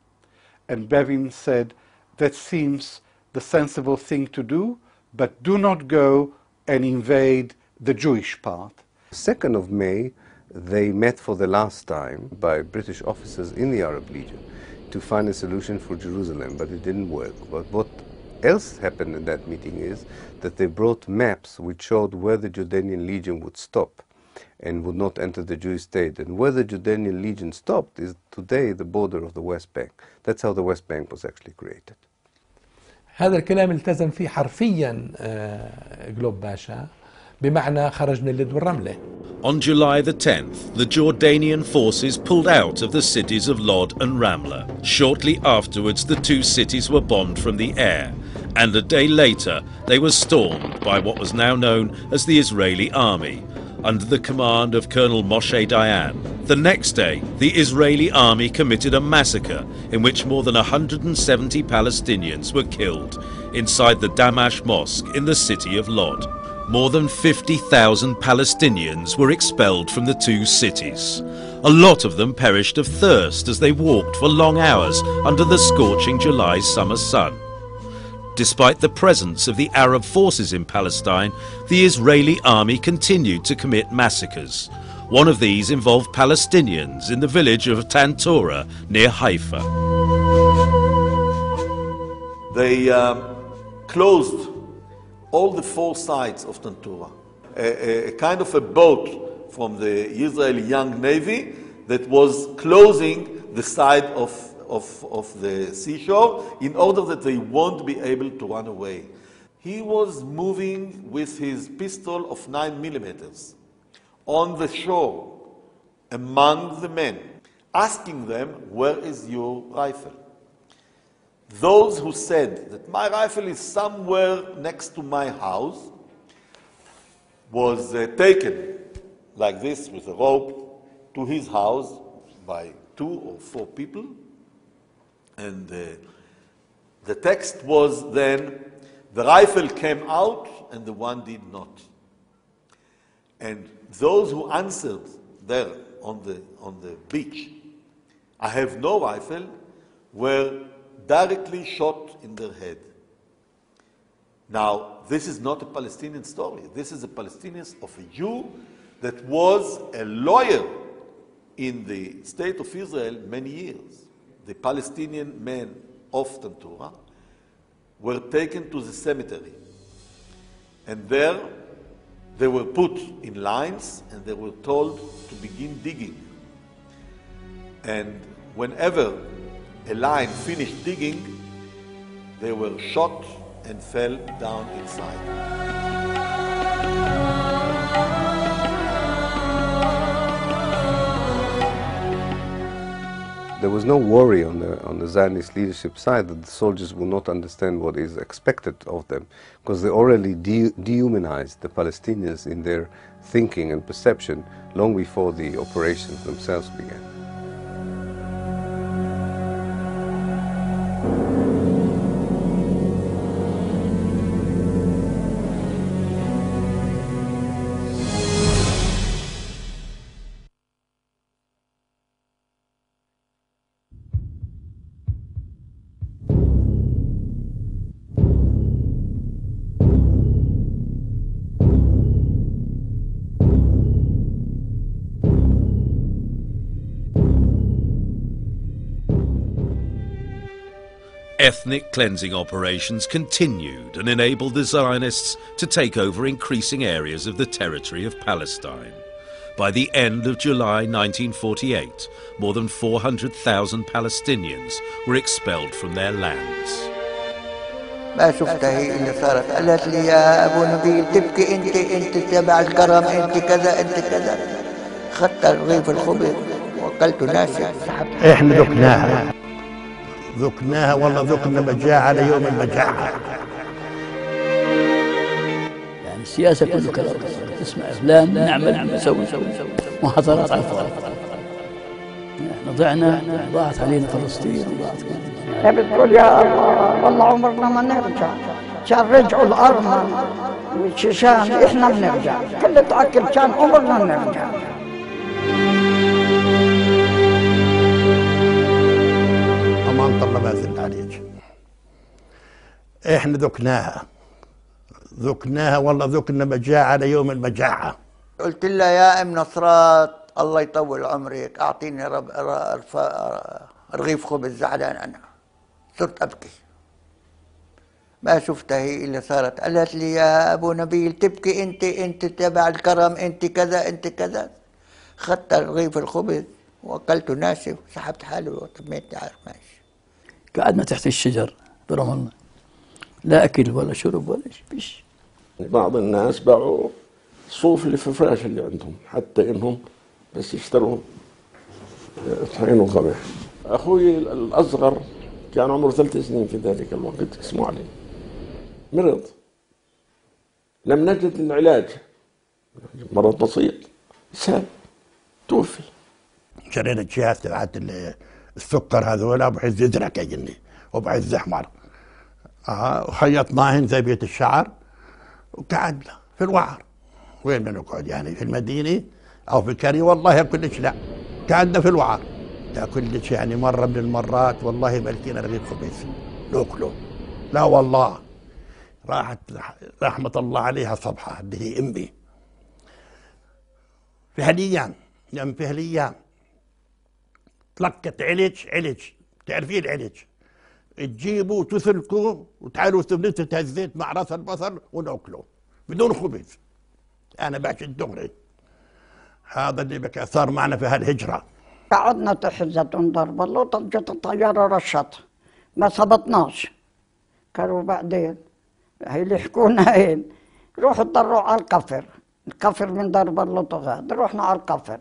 And Bevin said, "That seems the sensible thing to do, but do not go and invade the Jewish part." 2nd of May, they met for the last time by British officers in the Arab Legion to find a solution for Jerusalem, but it didn't work. But what else happened in that meeting is that they brought maps which showed where the Jordanian Legion would stop and would not enter the Jewish state. And where the Jordanian Legion stopped is today the border of the West Bank. That's how the West Bank was actually created. هذا الكلام التزم فيه حرفيا جلوب باشا، بمعنى خرج من اللد والرملة. On July the 10th, the Jordanian forces pulled out of the cities of Lod and Ramla. Shortly afterwards, the two cities were bombed from the air, and a day later they were stormed by what was now known as the Israeli army, under the command of Colonel Moshe Dayan. The next day, the Israeli army committed a massacre in which more than 170 Palestinians were killed inside the Damash Mosque in the city of Lod. More than 50,000 Palestinians were expelled from the two cities. A lot of them perished of thirst as they walked for long hours under the scorching July summer sun. Despite the presence of the Arab forces in Palestine, the Israeli army continued to commit massacres. One of these involved Palestinians in the village of Tantora near Haifa. They closed all the four sides of Tantura, a kind of a boat from the Israeli Young Navy that was closing the side of the seashore in order that they won't be able to run away. He was moving with his pistol of 9mm on the shore among the men, asking them, "Where is your rifle?" Those who said that my rifle is somewhere next to my house was taken like this with a rope to his house by 2 or 4 people. And the text was then, the rifle came out and the one did not. And those who answered there on the beach, "I have no rifle," were directly shot in their head. Now, this is not a Palestinian story. This is a Palestinian of a Jew that was a lawyer in the state of Israel many years. The Palestinian men of Tantura were taken to the cemetery. And there they were put in lines and they were told to begin digging. And whenever a line finished digging, They were shot and fell down inside. There was no worry on the Zionist leadership side that the soldiers will not understand what is expected of them, because they already dehumanized the Palestinians in their thinking and perception long before the operations themselves began. Ethnic cleansing operations continued and enabled the Zionists to take over increasing areas of the territory of Palestine. By the end of July 1948, more than 400,000 Palestinians were expelled from their lands. ما شفتها هي اللي صارت، قالت لي يا ابو نبيل تبكي انت تبع الكرم، انت كذا انت كذا. خدت رغيف الخبز واكلته ناشف سحبت. احنا ذقناها والله ذقنا مجاعة ليوم المجاعة. يعني السياسة كله كلام، تسمع فلان نعمل نسوي محاضرات على الفاضي. احنا ضاعت علينا فلسطين وضاعت. بتقول يا الله والله عمرنا ما نرجع، كان رجعوا الأرمن والشيشان احنا بنرجع، كل تأكل كان عمرنا نرجع. أمان الله ما زلنا عليك. احنا ذقناها والله ذقنا مجاعة ليوم المجاعة. قلت لها يا ام نصرات الله يطول عمرك اعطيني رغيف خبز، زعلان انا صرت ابكي. ما شفتها هي اللي صارت، قالت لي يا ابو نبيل تبكي انت تبع الكرم، انت كذا انت كذا. خدت رغيف الخبز واكلته ناشف سحبت حالي وطميت عارف ماشي. قعدنا تحت الشجر برام الله، لا اكل ولا شرب ولا شيء. بعض الناس باعوا صوف اللي في الفراش اللي عندهم حتى انهم بس يشتروا طحين وقمح. اخوي الاصغر كان عمره 3 سنين في ذلك الوقت، اسمه علي، مرض، لم نجد العلاج، مرض بسيط، سهل، توفي. شرينا الجهاز تبعت السكر هذول ابو عز ازرق يجني وابو عز احمر، وخيطناهن زي بيت الشعر وقعدنا في الوعر. وين بدنا نقعد يعني في المدينه او في كري؟ والله كلش لا، قعدنا في الوعر. لا كلش يعني مره من المرات والله ما لقينا رغيف خبز ناكله، لا والله. راحت رحمه الله عليها صبحه اللي هي امي في هالايام، يعني في هالايام تلقت علج، تعرفين العلج؟ تجيبوا وتسلكوا وتعالوا نسبة الزيت مع راس البصل وناكله بدون خبز. انا بعشق الدغري، هذا اللي بك صار معنا في هالهجره. قعدنا تحت زيتون ضرب الله، طجت الطياره رشت ما صبتناش. قالوا بعدين هي اللي يحكونا هين روحوا تضروا على القفر من ضرب الله طغاد. رحنا على القفر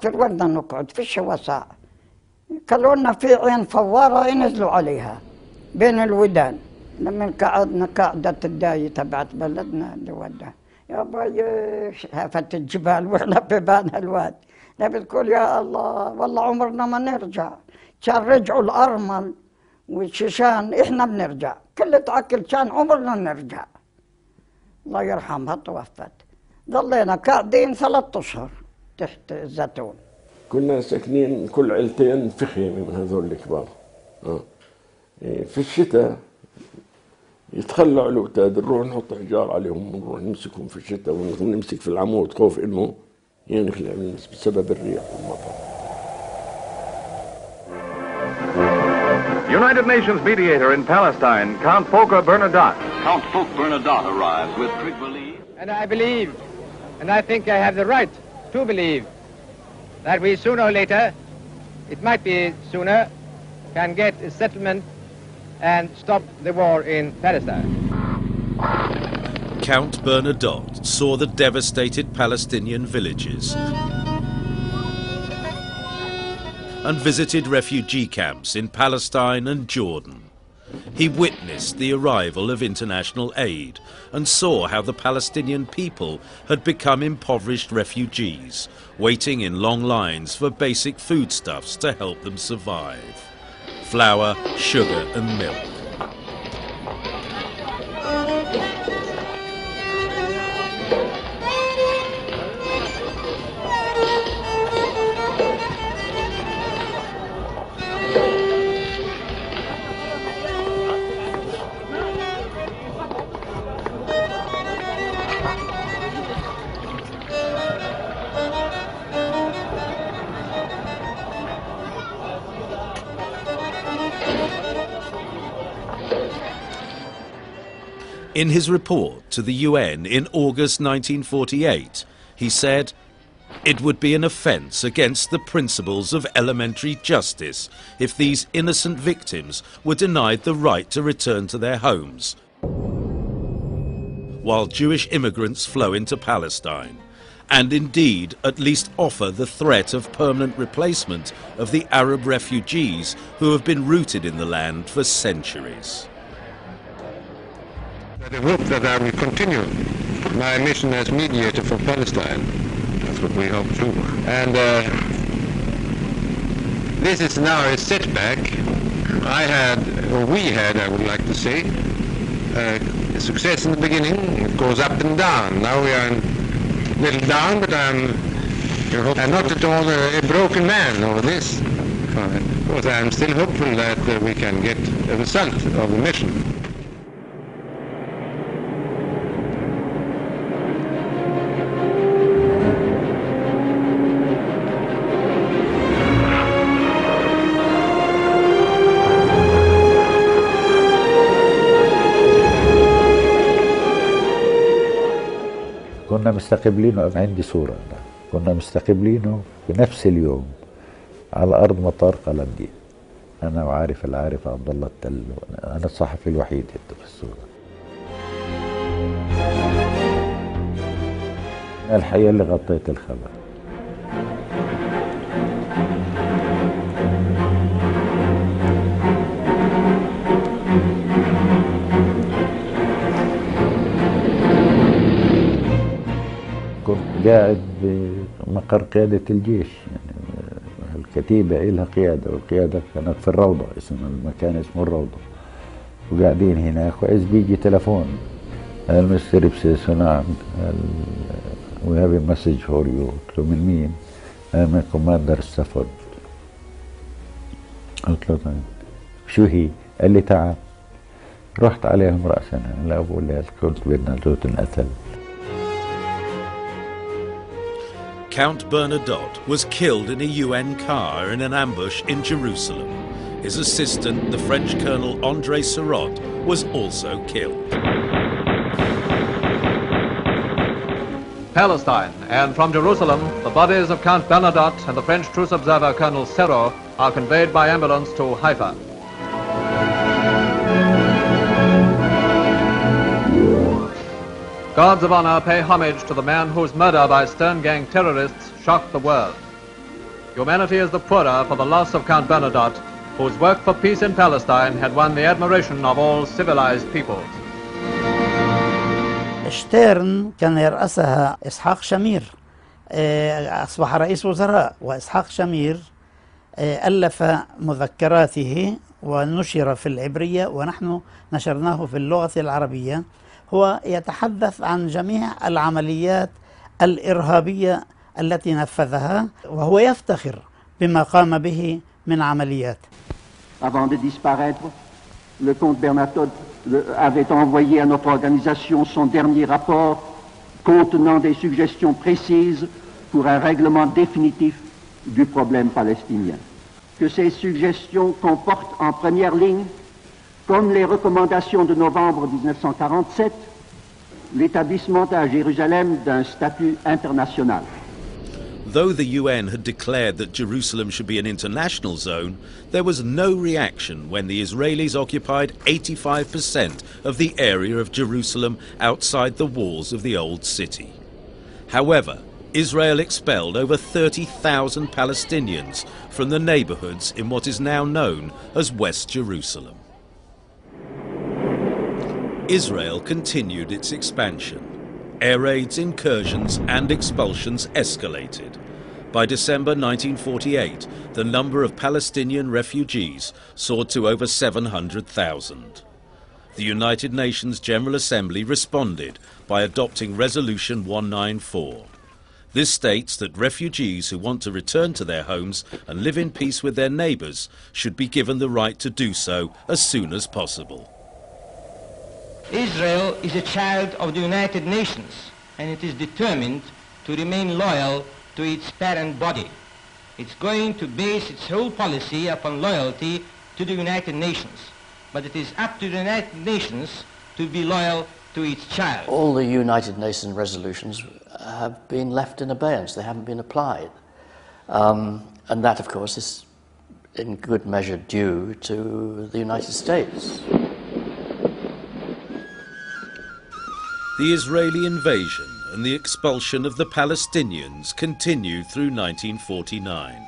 وين بدنا نقعد؟ فيش وسع. قالوا لنا في عين فواره ينزلوا عليها بين الودان. لما قعدنا قاعدة الداية تبعت بلدنا اللي ودها يا باي هافت الجبال واحنا ببان الواد. لا بتقول يا الله والله عمرنا ما نرجع، كان رجعوا الأرمل والشيشان احنا بنرجع، كل تأكل كان عمرنا نرجع. الله يرحمها توفت. ضلينا قاعدين 3 أشهر تحت الزيتون. كنا ساكنين كل عيلتين في خيمة من هذول الكبار. في الشتاء يتخلعوا الأوتاد، نروح نحط حجار عليهم ونروح نمسكهم في الشتاء ونمسك في العمود خوف إنه ينخلع بسبب الريح والمطر. United Nations mediator in Palestine, Count Volker Bernadotte. Count Volker Bernadotte arrives with Trigvalee. And I believe, and I think I have the right to believe, that we sooner or later, it might be sooner, can get a settlement and stop the war in Palestine. Count Bernadotte saw the devastated Palestinian villages and visited refugee camps in Palestine and Jordan. He witnessed the arrival of international aid and saw how the Palestinian people had become impoverished refugees, waiting in long lines for basic foodstuffs to help them survive: flour, sugar and milk. In his report to the UN in August 1948, he said, "It would be an offence against the principles of elementary justice if these innocent victims were denied the right to return to their homes, while Jewish immigrants flow into Palestine, and indeed at least offer the threat of permanent replacement of the Arab refugees who have been rooted in the land for centuries." I hope that I will continue my mission as mediator for Palestine. That's what we hope to. And this is now a setback. We had, I would like to say, success in the beginning. It goes up and down. Now we are a little down, but I'm not at all a broken man over this. Because I'm still hopeful that we can get a result of the mission. كنا مستقبلينه، عندي صورة، كنا مستقبلينه في نفس اليوم على أرض مطار قلندية، أنا وعارف العارف عبد الله التل، أنا الصحفي الوحيد في الصورة. الحقيقة اللي غطيت الخبر. كنت قاعد بمقر قيادة الجيش، يعني الكتيبة إلها قيادة، والقيادة كانت في الروضة، المكان اسمه الروضة، وقاعدين هناك وإذ بيجي تلفون: المستر بسيسو، نعم، we have a message for you. قلت له: من مين؟ من كوماندر ستافورد. قلت له: طيب شو هي؟ قال لي: تعال. رحت عليهم رأسا، لا أقول لها كنت بدنا زوت انقتل. Count Bernadotte was killed in a UN car in an ambush in Jerusalem. His assistant, the French Colonel André Sarraute, was also killed. Palestine, and from Jerusalem, the bodies of Count Bernadotte and the French truce observer Colonel Serrault are conveyed by ambulance to Haifa. Guards of honor pay homage to the man whose murder by Stern Gang terrorists shocked the world. Humanity is the poorer for the loss of Count Bernadotte, whose work for peace in Palestine had won the admiration of all civilized peoples. شتيرن كان يرأسها إسحاق شمير، أصبح رئيس وزراء، وإسحاق شمير ألف مذكراته ونشر في العبرية ونحن نشرناه في اللغة العربية. هو يتحدث عن جميع العمليات الإرهابية التي نفذها، وهو يفتخر بما قام به من عمليات. Avant de disparaître, le comte Bernadotte avait envoyé à notre organisation son dernier rapport contenant des suggestions précises pour un règlement définitif du problème palestinien. Que ces suggestions comportent en première ligne, comme les recommandations de novembre 1947, l'établissement à Jérusalem d'un statut international. Though the UN had declared that Jerusalem should be an international zone, there was no reaction when the Israelis occupied 85% of the area of Jerusalem outside the walls of the old city. However, Israel expelled over 30,000 Palestinians from the neighborhoods in what is now known as West Jerusalem. Israel continued its expansion. Air raids, incursions and expulsions escalated. By December 1948, the number of Palestinian refugees soared to over 700,000. The United Nations General Assembly responded by adopting Resolution 194. This states that refugees who want to return to their homes and live in peace with their neighbours should be given the right to do so as soon as possible. Israel is a child of the United Nations, and it is determined to remain loyal to its parent body. It's going to base its whole policy upon loyalty to the United Nations, but it is up to the United Nations to be loyal to its child. All the United Nations resolutions have been left in abeyance. They haven't been applied. And that, of course, is in good measure due to the United States. The Israeli invasion and the expulsion of the Palestinians continued through 1949.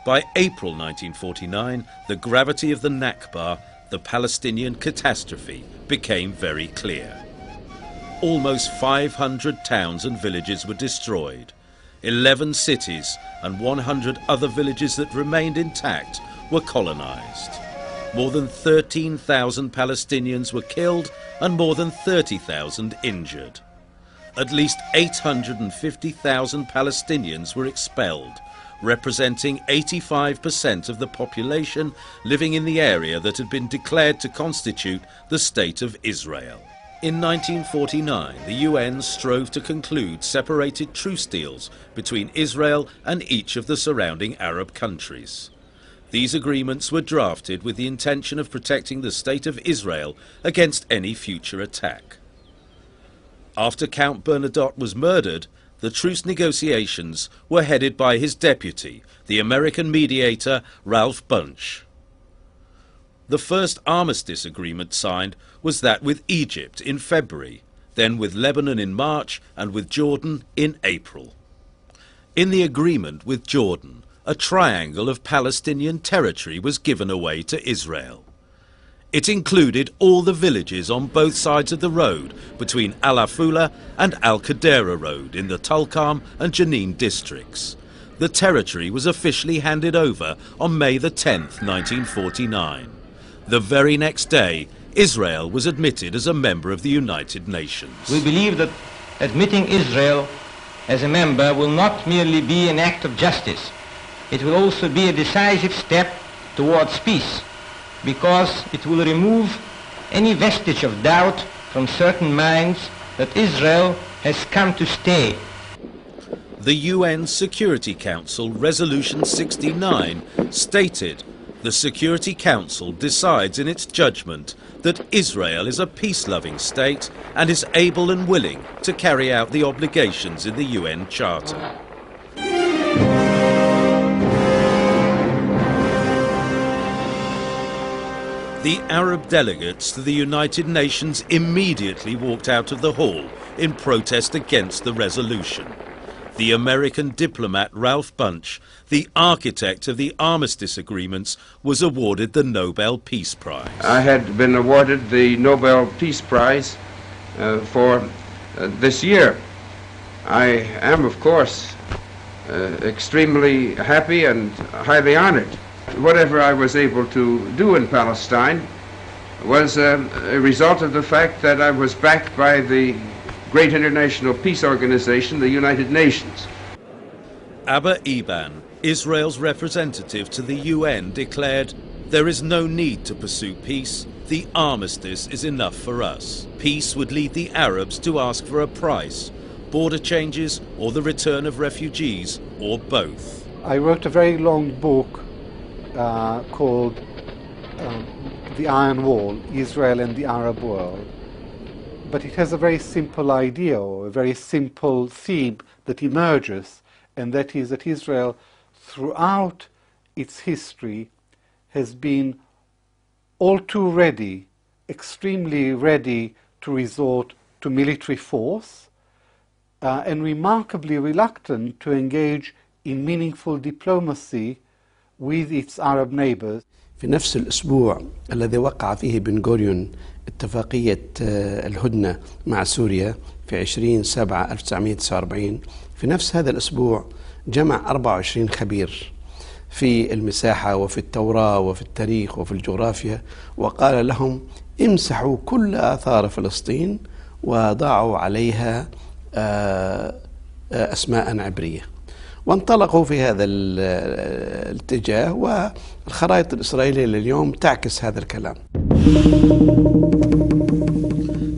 By April 1949, the gravity of the Nakba, the Palestinian catastrophe, became very clear. Almost 500 towns and villages were destroyed. 11 cities and 100 other villages that remained intact were colonized. More than 13,000 Palestinians were killed and more than 30,000 injured. At least 850,000 Palestinians were expelled, representing 85% of the population living in the area that had been declared to constitute the State of Israel. In 1949, the UN strove to conclude separated truce deals between Israel and each of the surrounding Arab countries. These agreements were drafted with the intention of protecting the State of Israel against any future attack. After Count Bernadotte was murdered, the truce negotiations were headed by his deputy, the American mediator Ralph Bunche. The first armistice agreement signed was that with Egypt in February, then with Lebanon in March and with Jordan in April. In the agreement with Jordan, a triangle of Palestinian territory was given away to Israel. It included all the villages on both sides of the road between Al-Afula and Al-Qadera Road in the Tulkarm and Jenin districts. The territory was officially handed over on May the 10th, 1949. The very next day, Israel was admitted as a member of the United Nations. We believe that admitting Israel as a member will not merely be an act of justice. It will also be a decisive step towards peace, because it will remove any vestige of doubt from certain minds that Israel has come to stay. The UN Security Council Resolution 69 stated, "The Security Council decides in its judgment that Israel is a peace-loving state and is able and willing to carry out the obligations in the UN Charter." The Arab delegates to the United Nations immediately walked out of the hall in protest against the resolution. The American diplomat Ralph Bunche, the architect of the armistice agreements, was awarded the Nobel Peace Prize. I had been awarded the Nobel Peace Prize for this year. I am, of course, extremely happy and highly honored. Whatever I was able to do in Palestine was a result of the fact that I was backed by the great international peace organization, the United Nations. Abba Eban, Israel's representative to the UN, declared, "There is no need to pursue peace. The armistice is enough for us. Peace would lead the Arabs to ask for a price, border changes or the return of refugees, or both." I wrote a very long book called The Iron Wall, Israel and the Arab World. But it has a very simple idea, or a very simple theme that emerges, and that is that Israel, throughout its history, has been all too ready, extremely ready to resort to military force, and remarkably reluctant to engage in meaningful diplomacy with its Arab neighbors. في نفس الأسبوع الذي وقع فيه بن غوريون اتفاقية الهدنة مع سوريا في 20/7/1949، في نفس هذا الأسبوع جمع 24 خبير في المساحة وفي التوراة وفي التاريخ وفي الجغرافيا، وقال لهم امسحوا كل آثار فلسطين وضعوا عليها أسماء عبرية، وانطلقوا في هذا الاتجاه، والخرائط الإسرائيلية لليوم تعكس هذا الكلام.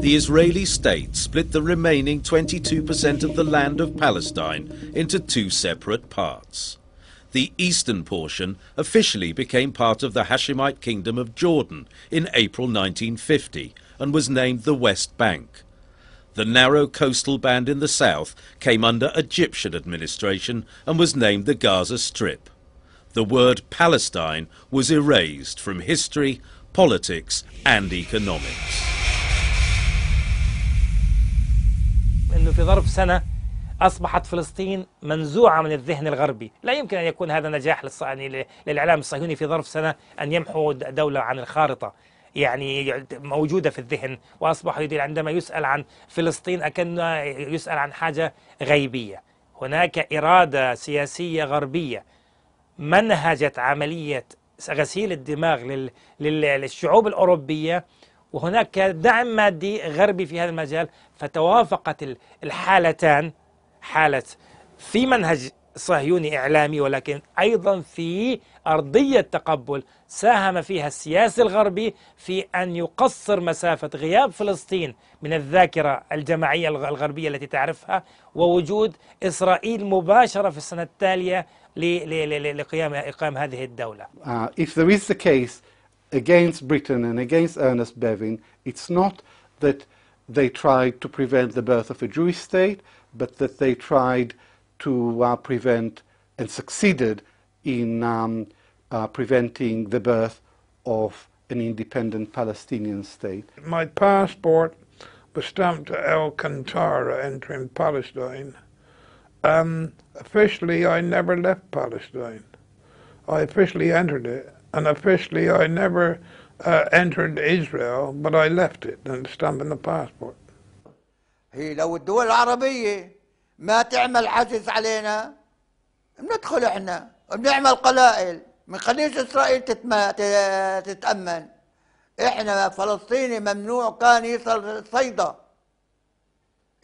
The Israeli state split the remaining 22% of the land of Palestine into two separate parts. The eastern portion officially became part of the Hashemite Kingdom of Jordan in April 1950 and was named the West Bank. The narrow coastal band in the south came under Egyptian administration and was named the Gaza Strip. The word Palestine was erased from history, politics and economics. إنه في ظرف سنة أصبحت فلسطين منزوعة من الذهن الغربي. لا يمكن أن يكون هذا نجاح للإعلام الصهيوني في ظرف سنة أن يمحو دولة عن الخارطة، يعني موجودة في الذهن، وأصبح عندما يسأل عن فلسطين أكنه يسأل عن حاجة غيبية. هناك إرادة سياسية غربية منهجت عملية غسيل الدماغ للشعوب الأوروبية، وهناك دعم مادي غربي في هذا المجال، فتوافقت الحالتان، حالة في منهج صهيوني إعلامي ولكن أيضا في أرضية تقبل ساهم فيها السياسي الغربي في أن يقصر مسافة غياب فلسطين من الذاكرة الجماعية الغربية التي تعرفها، ووجود إسرائيل مباشرة في السنة التالية لإقام هذه الدولة. If there is the case against Britain and against Ernest Bevin, it's not that they tried to prevent the birth of a Jewish state, but that they tried to prevent and succeeded in preventing the birth of an independent Palestinian state. My passport was stamped to Alcantara entering Palestine. Officially, I never left Palestine. I officially entered it, and officially I never entered Israel, but I left it and stamped in the passport. هي لو الدول العربية ما تعمل حجز علينا بندخل احنا وبنعمل قلائل من خليج اسرائيل تتأمن. احنا فلسطيني ممنوع كان يصل الصيدا،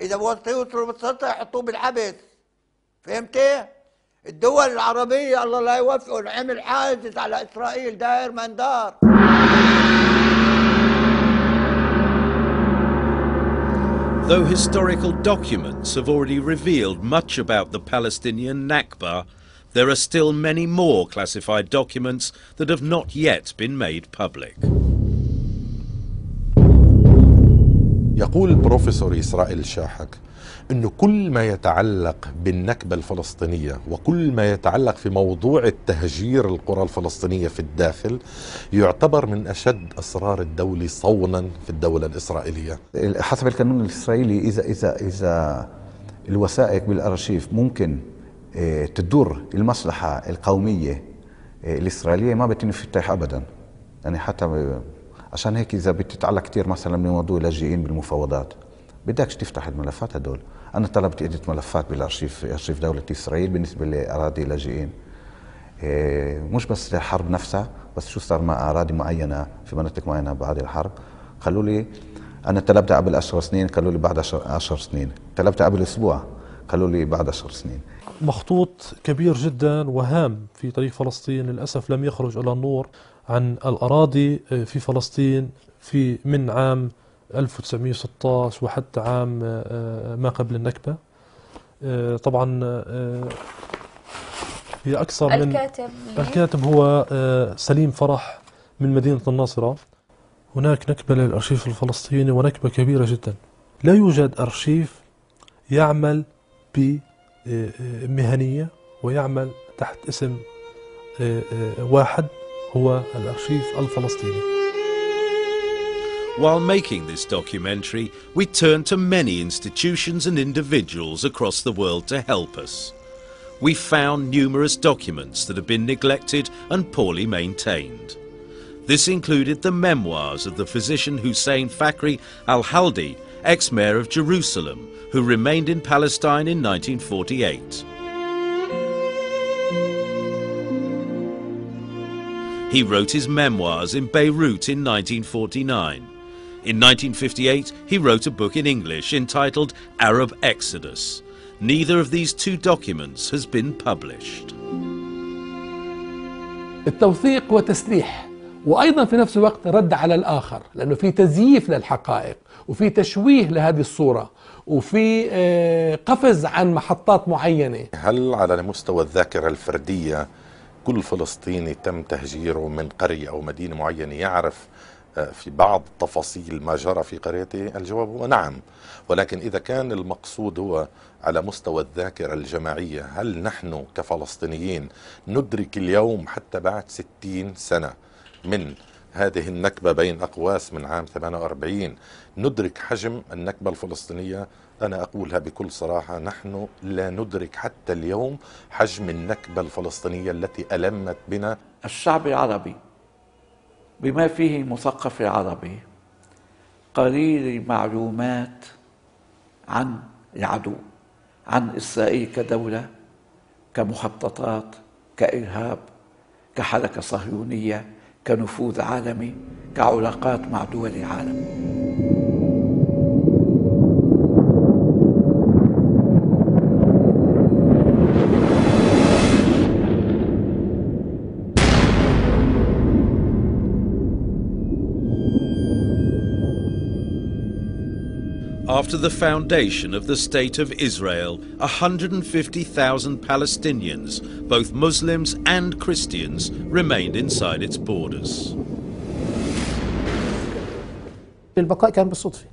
اذا بوصل يوصلوا بالسلطة يحطوه بالحبس. فهمتي؟ الدول العربية الله لا يوفقه عمل حاجز على اسرائيل داير من دار. Though historical documents have already revealed much about the Palestinian Nakba, there are still many more classified documents that have not yet been made public. يقول البروفيسور إسرائيل شاحك أنه كل ما يتعلق بالنكبة الفلسطينية وكل ما يتعلق في موضوع التهجير القرى الفلسطينية في الداخل يعتبر من أشد أسرار الدولة صونا في الدولة الإسرائيلية. حسب القانون الإسرائيلي إذا الوثائق بالأرشيف ممكن تدور المصلحة القومية الإسرائيلية ما بيتم تفتح أبدا. يعني حتى عشان هيك إذا بتتعلق كتير مثلا من موضوع اللاجئين بالمفاوضات بدكش تفتح الملفات هدول. أنا طلبت عدة ملفات بالأرشيف، أرشيف دولة إسرائيل بالنسبة لأراضي لاجئين، مش بس الحرب نفسها، بس شو صار مع أراضي معينة في مناطق معينة بعد الحرب. قالوا لي أنا طلبتها قبل 10 سنين، قالوا لي بعد 10 سنين، طلبتها قبل أسبوع، قالوا لي بعد 10 سنين. مخطوط كبير جدا وهام في تاريخ فلسطين للأسف لم يخرج إلى النور عن الأراضي في فلسطين من عام 1916 وحتى عام ما قبل النكبة. طبعا هي أكثر من الكاتب هو سليم فرح من مدينة الناصرة. هناك نكبة للأرشيف الفلسطيني ونكبة كبيرة جدا. لا يوجد أرشيف يعمل مهنية ويعمل تحت اسم واحد هو الأرشيف الفلسطيني. While making this documentary, we turned to many institutions and individuals across the world to help us. We found numerous documents that have been neglected and poorly maintained. This included the memoirs of the physician Hussein Fakhri al-Haldi, ex-mayor of Jerusalem, who remained in Palestine in 1948. He wrote his memoirs in Beirut in 1949. In 1958, he wrote a book in English entitled Arab Exodus. Neither of these two documents has been published. التوثيق وتسليح، وأيضا في نفس الوقت رد على الآخر، لأنه في تزييف للحقائق وفي تشويه لهذه الصورة وفي قفز عن محطات معينة. هل على مستوى الذاكرة الفردية كل فلسطيني تم تهجيره من قرية أو مدينة معينة يعرف في بعض تفاصيل ما جرى في قريته؟ الجواب هو نعم، ولكن إذا كان المقصود هو على مستوى الذاكرة الجماعية، هل نحن كفلسطينيين ندرك اليوم حتى بعد 60 سنة من هذه النكبة بين أقواس من عام 48 ندرك حجم النكبة الفلسطينية؟ أنا أقولها بكل صراحة، نحن لا ندرك حتى اليوم حجم النكبة الفلسطينية التي ألمت بنا. الشعب العربي بما فيه مثقف عربي قليل معلومات عن العدو، عن إسرائيل كدولة، كمخططات، كإرهاب، كحركة صهيونية، كنفوذ عالمي، كعلاقات مع دول العالم. After the foundation of the State of Israel, 150,000 Palestinians, both Muslims and Christians, remained inside its borders. البقاء كان بالصدفة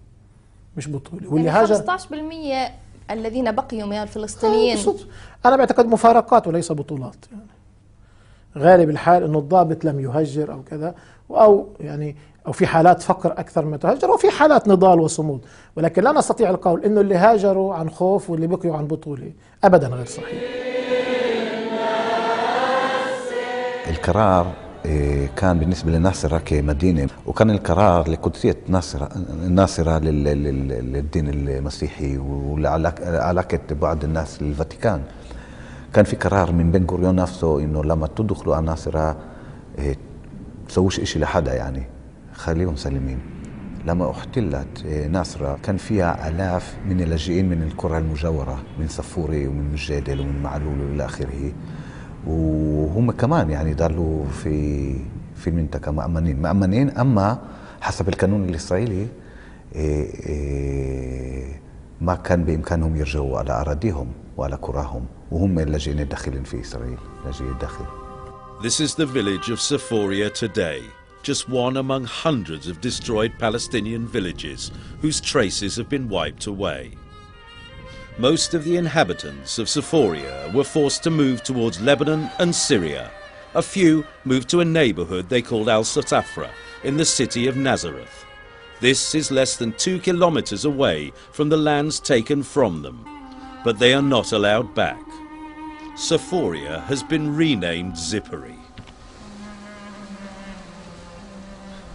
مش بطولة، واللي هاجر 15% الذين بقيوا من الفلسطينيين بالصدفة. أنا بعتقد مفارقات وليس بطولات، يعني غالب الحال إنه الضابط لم يهجر أو كذا، أو في حالات فقر أكثر ما تهجر، وفي حالات نضال وصمود، ولكن لا نستطيع القول إنه اللي هاجروا عن خوف واللي بقيوا عن بطولة، أبدا غير صحيح. القرار كان بالنسبة لناصرة كمدينة، وكان القرار لقدسية ناصرة للدين المسيحي ولعلاقة بعض الناس للفاتيكان. كان في قرار من بن غوريون نفسه إنه لما تدخلوا على ناصرة تسووش إشي لحدا، يعني خليهم سالمين. لما احتلت ناصرة كان فيها آلاف من اللاجئين من القرى المجاورة، من صفوري ومن مجادل ومن معلول وإلى آخره، وهم كمان يعني ضلوا في المنطقة مأمنين، أما حسب القانون الإسرائيلي ما كان بإمكانهم يرجعوا على أراضيهم وعلى قراهم، وهم اللاجئين الداخلين في إسرائيل، لاجئي الداخل. This is the village of Sephoria today, just one among hundreds of destroyed Palestinian villages whose traces have been wiped away. Most of the inhabitants of Sephoria were forced to move towards Lebanon and Syria. A few moved to a neighborhood they called Al-Satafra in the city of Nazareth. This is less than 2 kilometers away from the lands taken from them, but they are not allowed back. Sephoria has been renamed Zippery.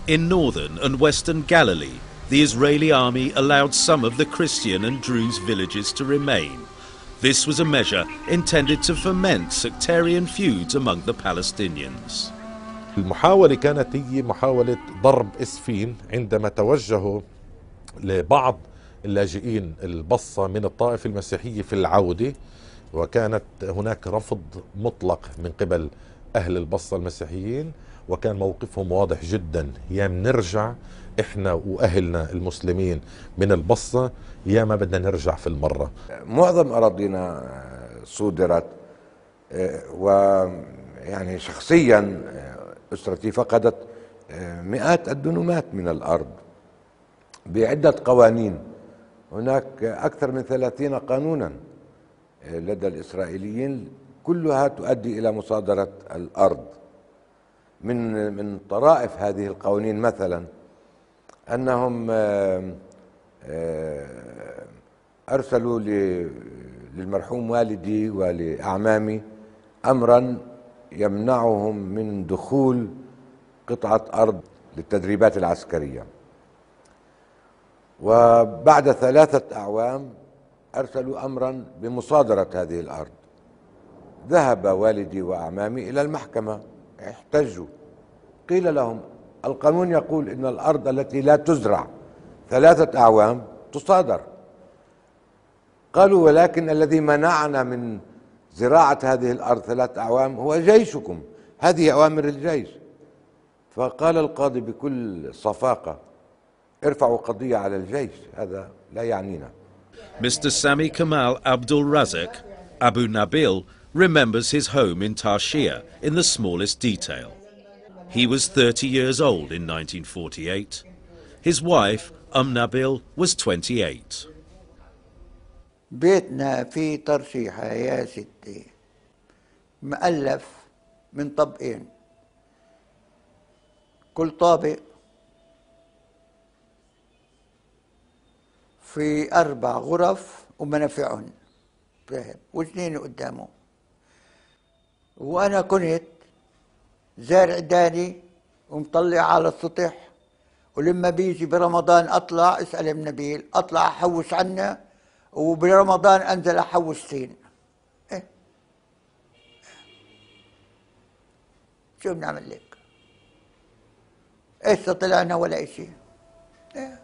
In northern and western Galilee, the Israeli army allowed some of the Christian and Druze villages to remain. This was a measure intended to foment sectarian feuds among the Palestinians. المحاولة كانت هي محاولة ضرب إسفين عندما توجهوا لبعض اللاجئين البصة من الطائفة المسيحية في العودة، وكانت هناك رفض مطلق من قبل أهل البصة المسيحيين، وكان موقفهم واضح جدا: يا نرجع إحنا وأهلنا المسلمين من البصة، يا ما بدنا نرجع في المرة. معظم أراضينا صودرت، ويعني شخصيا أسرتي فقدت مئات الدنومات من الأرض بعدة قوانين. هناك أكثر من 30 قانونا لدى الإسرائيليين كلها تؤدي إلى مصادرة الأرض. من طرائف هذه القوانين مثلا أنهم أرسلوا للمرحوم والدي ولأعمامي أمرا يمنعهم من دخول قطعة أرض للتدريبات العسكرية، وبعد 3 أعوام أرسلوا أمرا بمصادرة هذه الأرض. ذهب والدي وأعمامي إلى المحكمة، احتجوا، قيل لهم القانون يقول إن الأرض التي لا تزرع 3 أعوام تصادر. قالوا ولكن الذي منعنا من زراعة هذه الأرض 3 أعوام هو جيشكم، هذه أوامر الجيش. فقال القاضي بكل صفاقة ارفعوا قضية على الجيش، هذا لا يعنينا. Mr. Sami Kamal Abdul Razak, Abu Nabil, remembers his home in Tarshiya in the smallest detail. He was 30 years old in 1948. His wife, Nabil, was 28. بيتنا في ترشيحة يا ستي مؤلف من طابقين، كل طابق في 4 غرف ومنافعهم فاهم، واثنين قدامه. وانا كنت زارع داني ومطلع على السطح، ولما بيجي برمضان اطلع اسال ابن نبيل اطلع احوش عنه، وبرمضان انزل احوش سين. إيه؟ شو بنعمل لك؟ ايش طلعنا ولا شيء. إيه؟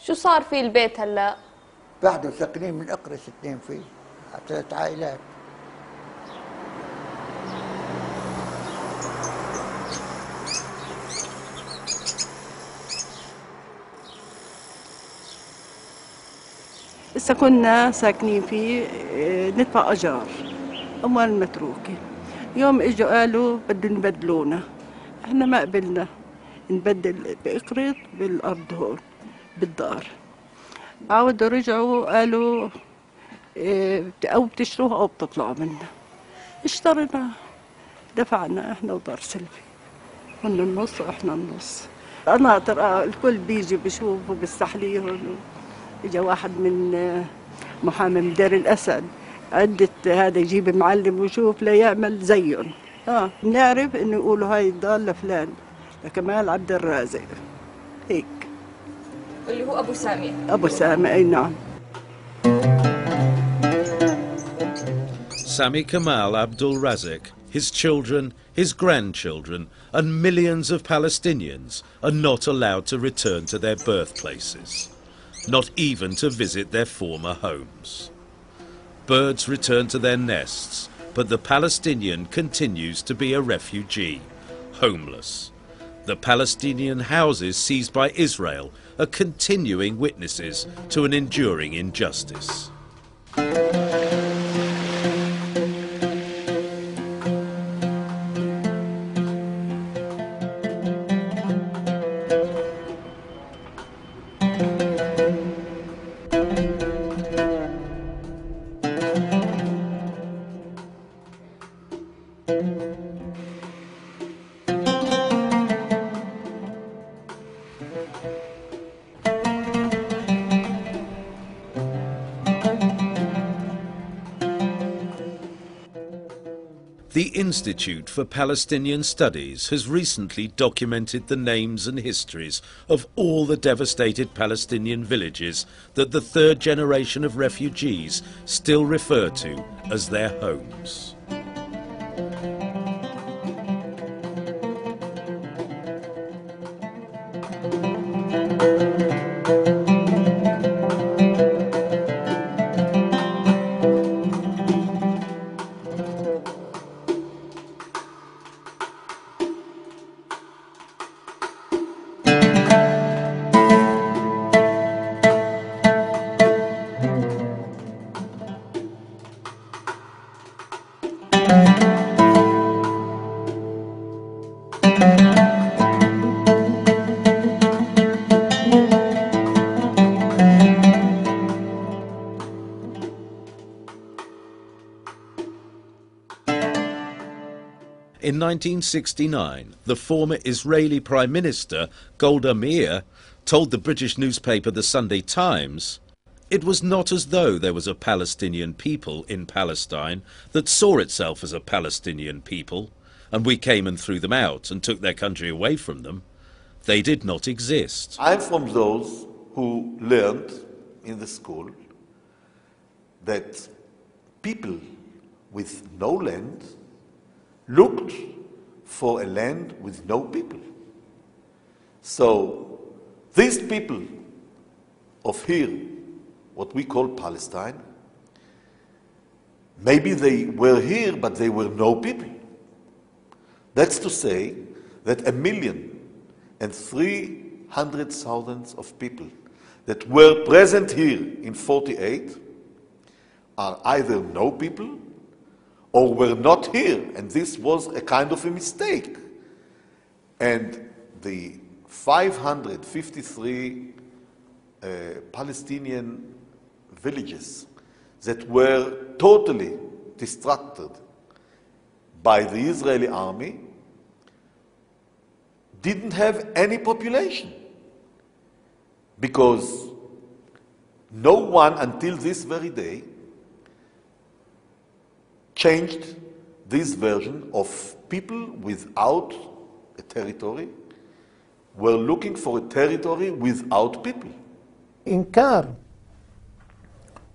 شو صار في البيت هلا؟ بعده ساكنين من اقرص 2 فيه 3 عائلات. لسه كنا ساكنين فيه ندفع أجار أموال متروكة. يوم إجوا قالوا بدهم يبدلونا، إحنا ما قبلنا نبدل بإقرض بالأرض هون بالدار. عاودوا رجعوا قالوا أو بتشتروها أو بتطلعوا منا. اشترينا، دفعنا إحنا ودار سلفي، هن النص وإحنا النص. قناطر الكل بيجي بشوف وبيستحليهم. اجى واحد من محامي من دير الاسد، عدة هذا يجيب معلم ويشوف ليعمل زيهم. بنعرف انه يقولوا هاي الدار لفلان لكمال عبد الرازق هيك، اللي هو ابو سامي. ابو سامي اي نعم. Sami Kamal Abdul Razak, his children, his grandchildren, and millions of Palestinians are not allowed to return to their birthplaces, not even to visit their former homes. Birds return to their nests, but the Palestinian continues to be a refugee, homeless. The Palestinian houses seized by Israel are continuing witnesses to an enduring injustice. The Institute for Palestinian Studies has recently documented the names and histories of all the devastated Palestinian villages that the 3rd generation of refugees still refer to as their homes. In 1969, the former Israeli Prime Minister, Golda Meir, told the British newspaper The Sunday Times it was not as though there was a Palestinian people in Palestine that saw itself as a Palestinian people, and we came and threw them out and took their country away from them. They did not exist. I'm from those who learned in the school that people with no land looked for a land with no people. So these people of here, what we call Palestine, maybe they were here, but they were no people. That's to say that 1,300,000 of people that were present here in 48 are either no people or were not here, and this was a kind of a mistake. And the 553 Palestinian villages that were totally destructed by the Israeli army didn't have any population, because no one until this very day changed this version of people without a territory were looking for a territory without people. إنكار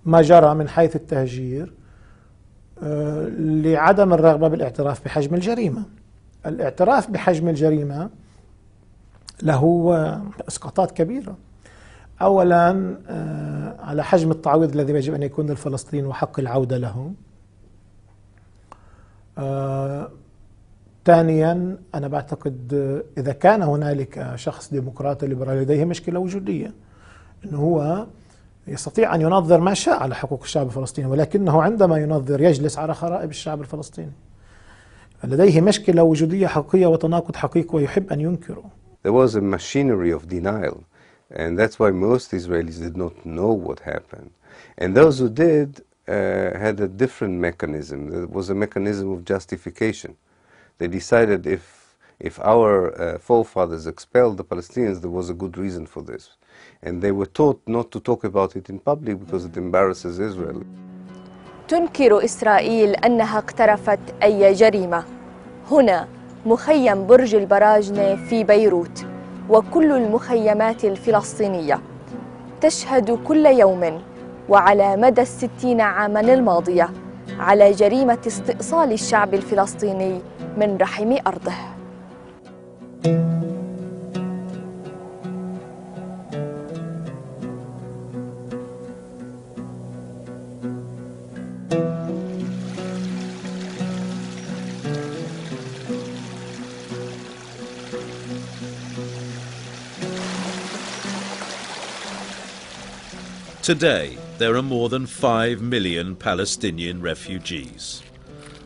ما جرى من حيث التهجير لعدم الرغبة بالاعتراف بحجم الجريمة. الاعتراف بحجم الجريمة له إسقاطات كبيرة. أولا على حجم التعويض الذي يجب أن يكون للفلسطينيين وحق العودة لهم. ثانيا أنا بعتقد إذا كان هنالك شخص ديمقراطي ليبرالي لديه مشكلة وجودية، أنه هو يستطيع أن ينظر ما شاء على حقوق الشعب الفلسطيني، ولكنه عندما ينظر يجلس على خرائب الشعب الفلسطيني. لديه مشكلة وجودية حقيقية وتناقض حقيقي ويحب أن ينكره. There was a machinery of denial, and that's why most Israelis did not know what happened. And those who did had a different mechanism. There was a mechanism of justification. They decided if our forefathers expelled the Palestinians, there was a good reason for this. And they were taught not to talk about it in public because it embarrasses Israel. تنكر إسرائيل أنها اقترفت أي جريمة. هنا مخيم برج البراجنة في بيروت، وكل المخيمات الفلسطينية تشهد كل يوم وعلى مدى 60 عاما الماضية على جريمة استئصال الشعب الفلسطيني من رحم أرضه. Today, there are more than 5 million Palestinian refugees.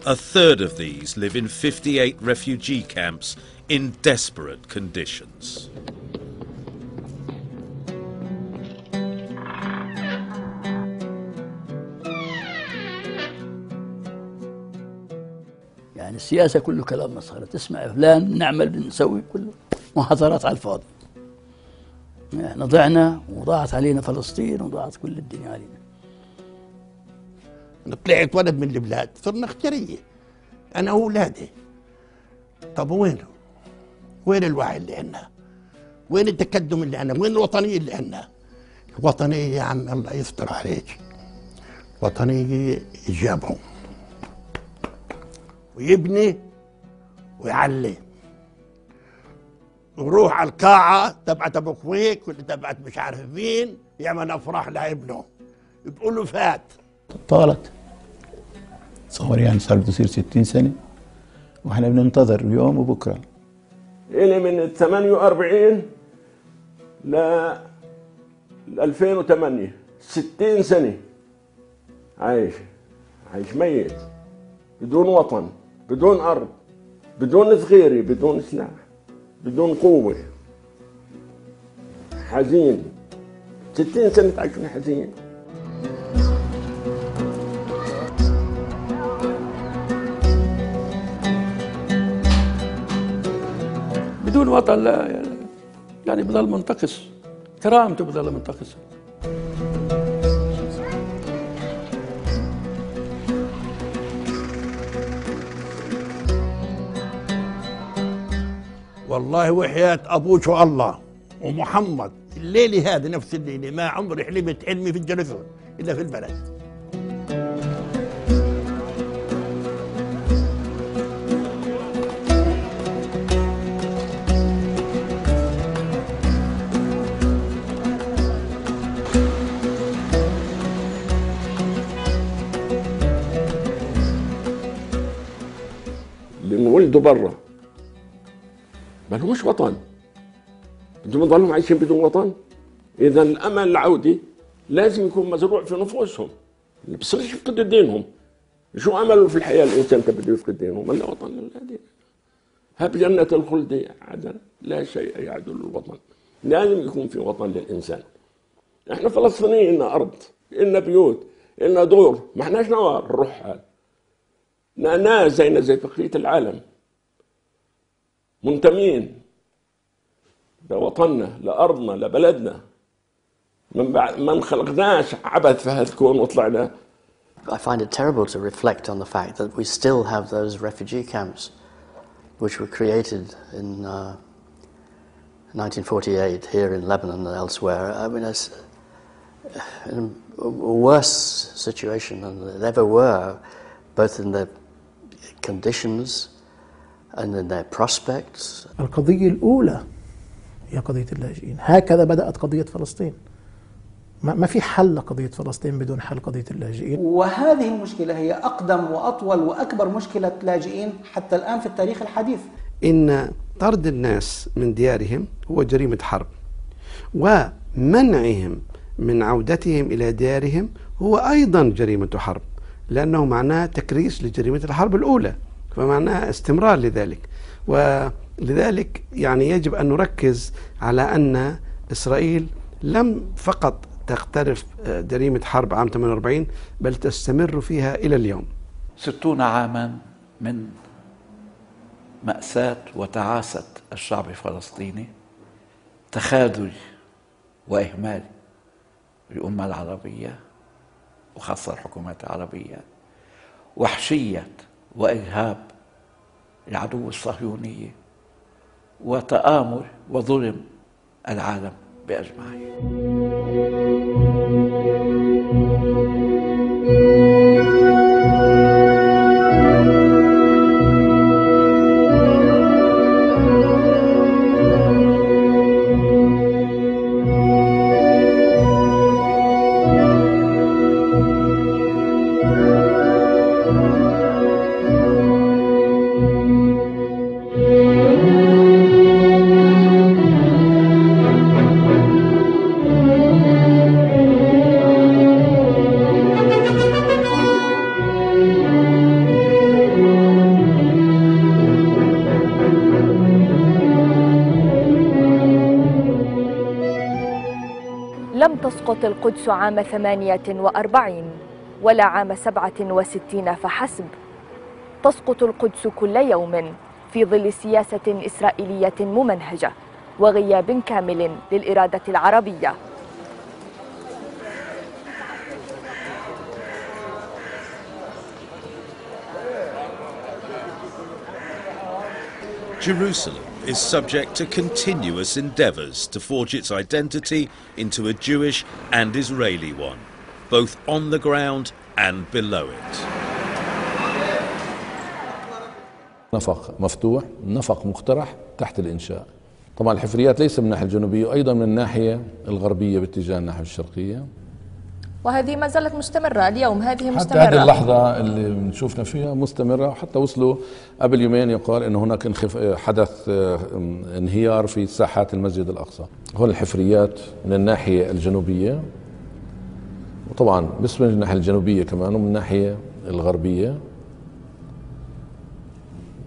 A third of these live in 58 refugee camps in desperate conditions. يعني السياسة كله كلام مسخرة، تسمع فلان نعمل بنسوي كله محاضرات على الفاضي. احنا ضعنا وضاعت علينا فلسطين وضاعت كل الدنيا علينا. انا طلعت ولد من البلاد صرنا اختياريه انا واولادي. طب وينه؟ وين الوعي اللي عندنا؟ وين التقدم اللي عندنا؟ وين الوطنيه اللي عندنا؟ الوطنيه يا عم الله يستر عليك. وطنيه يجابهم ويبني ويعلي ويروح على القاعة تبعت ابو خويك ولا تبعت مش عارف مين يعمل افراح لابنه يقول له فات. طالت تصور يعني صار بده يصير 60 سنة واحنا بننتظر يوم وبكره. إلي من 48 ل 2008 60 سنة عايش ميت بدون وطن، بدون أرض، بدون ذخيرة، بدون سلاح، بدون قوة. حزين 60 سنة عايشين حزين. بدون وطن لا يعني بضل منتقص، كرامته بضل منتقصة. والله وحياة أبوك الله ومحمد، الليلة هذه نفس الليلة ما عمري حلمت حلمي في الجنوب إلا في البلد. اللي ولدوا برا ما لهمش وطن، بدهم يضلوا عايشين بدون وطن. إذا الأمل العودي لازم يكون مزروع في نفوسهم، اللي بصيرش يفقدوا دينهم. شو أمله في الحياة الإنسان بده يفقد دينهم؟ إلا وطن لا دين. هب جنة الخلد عدن لا شيء يعدل الوطن. لازم يكون في وطن للإنسان. إحنا فلسطينيين، إلنا أرض، إلنا بيوت، إلنا دور، ما إحناش نوار الرحال. ناس زينا زي بقية العالم، منتمين لوطننا، لأرضنا، لبلدنا. ما انخلقناش عبث في هذا الكون وطلعنا. I find it terrible to reflect on the fact that we still have those refugee camps which were created in 1948 here in Lebanon and elsewhere. I mean, it's in a worse situation than they ever were, both in their conditions and in their prospects. القضية الأولى هي قضية اللاجئين، هكذا بدأت قضية فلسطين. ما في حل لقضية فلسطين بدون حل قضية اللاجئين. وهذه المشكلة هي أقدم وأطول وأكبر مشكلة لاجئين حتى الآن في التاريخ الحديث. إن طرد الناس من ديارهم هو جريمة حرب، ومنعهم من عودتهم إلى ديارهم هو أيضا جريمة حرب، لأنه معناه تكريس لجريمة الحرب الأولى، فمعناه استمرار لذلك. ولذلك يعني يجب أن نركز على أن إسرائيل لم فقط تقترف جريمة حرب عام 48 بل تستمر فيها إلى اليوم. 60 عاما من مأساة وتعاسة الشعب الفلسطيني، تخاذل وإهمال الأمة العربية وخاصة الحكومات العربية، وحشية وإرهاب العدو الصهيوني، وتآمر وظلم العالم بأجمعه. لم تسقط القدس عام 48 ولا عام 67 فحسب، تسقط القدس كل يوم في ظل سياسة إسرائيلية ممنهجة وغياب كامل للإرادة العربية. Jerusalem is subject to continuous endeavours to forge its identity into a Jewish and Israeli one, both on the ground and below it. نفق مفتوح، نفق مقترح تحت الإنشاء. طبعا الحفريات ليس من الناحية الجنوبية وأيضا من الناحية الغربية باتجاه الناحية الشرقية. وهذه ما زالت مستمرة اليوم، هذه مستمرة حتى هذه اللحظة اللي بنشوفنا فيها مستمرة، وحتى وصلوا قبل يومين يقال أن هناك حدث انهيار في ساحات المسجد الأقصى. هون الحفريات من الناحية الجنوبية، وطبعا بس من الناحية الجنوبية كمان ومن الناحية الغربية.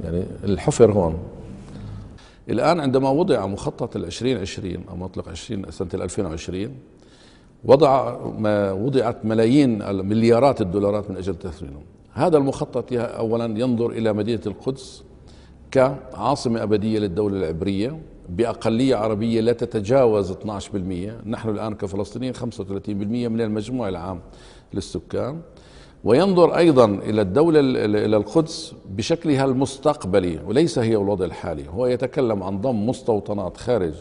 يعني الحفر هون الآن عندما وضع مخطط 2020 أو مطلق 20 سنة 2020 وضعت مليارات الدولارات من أجل تثمينه. هذا المخطط أولا ينظر إلى مدينة القدس كعاصمة أبدية للدولة العبرية بأقلية عربية لا تتجاوز 12%. نحن الآن كفلسطينيين 35% من المجموع العام للسكان. وينظر أيضا إلى الدولة إلى القدس بشكلها المستقبلي وليس هي الوضع الحالي. هو يتكلم عن ضم مستوطنات خارج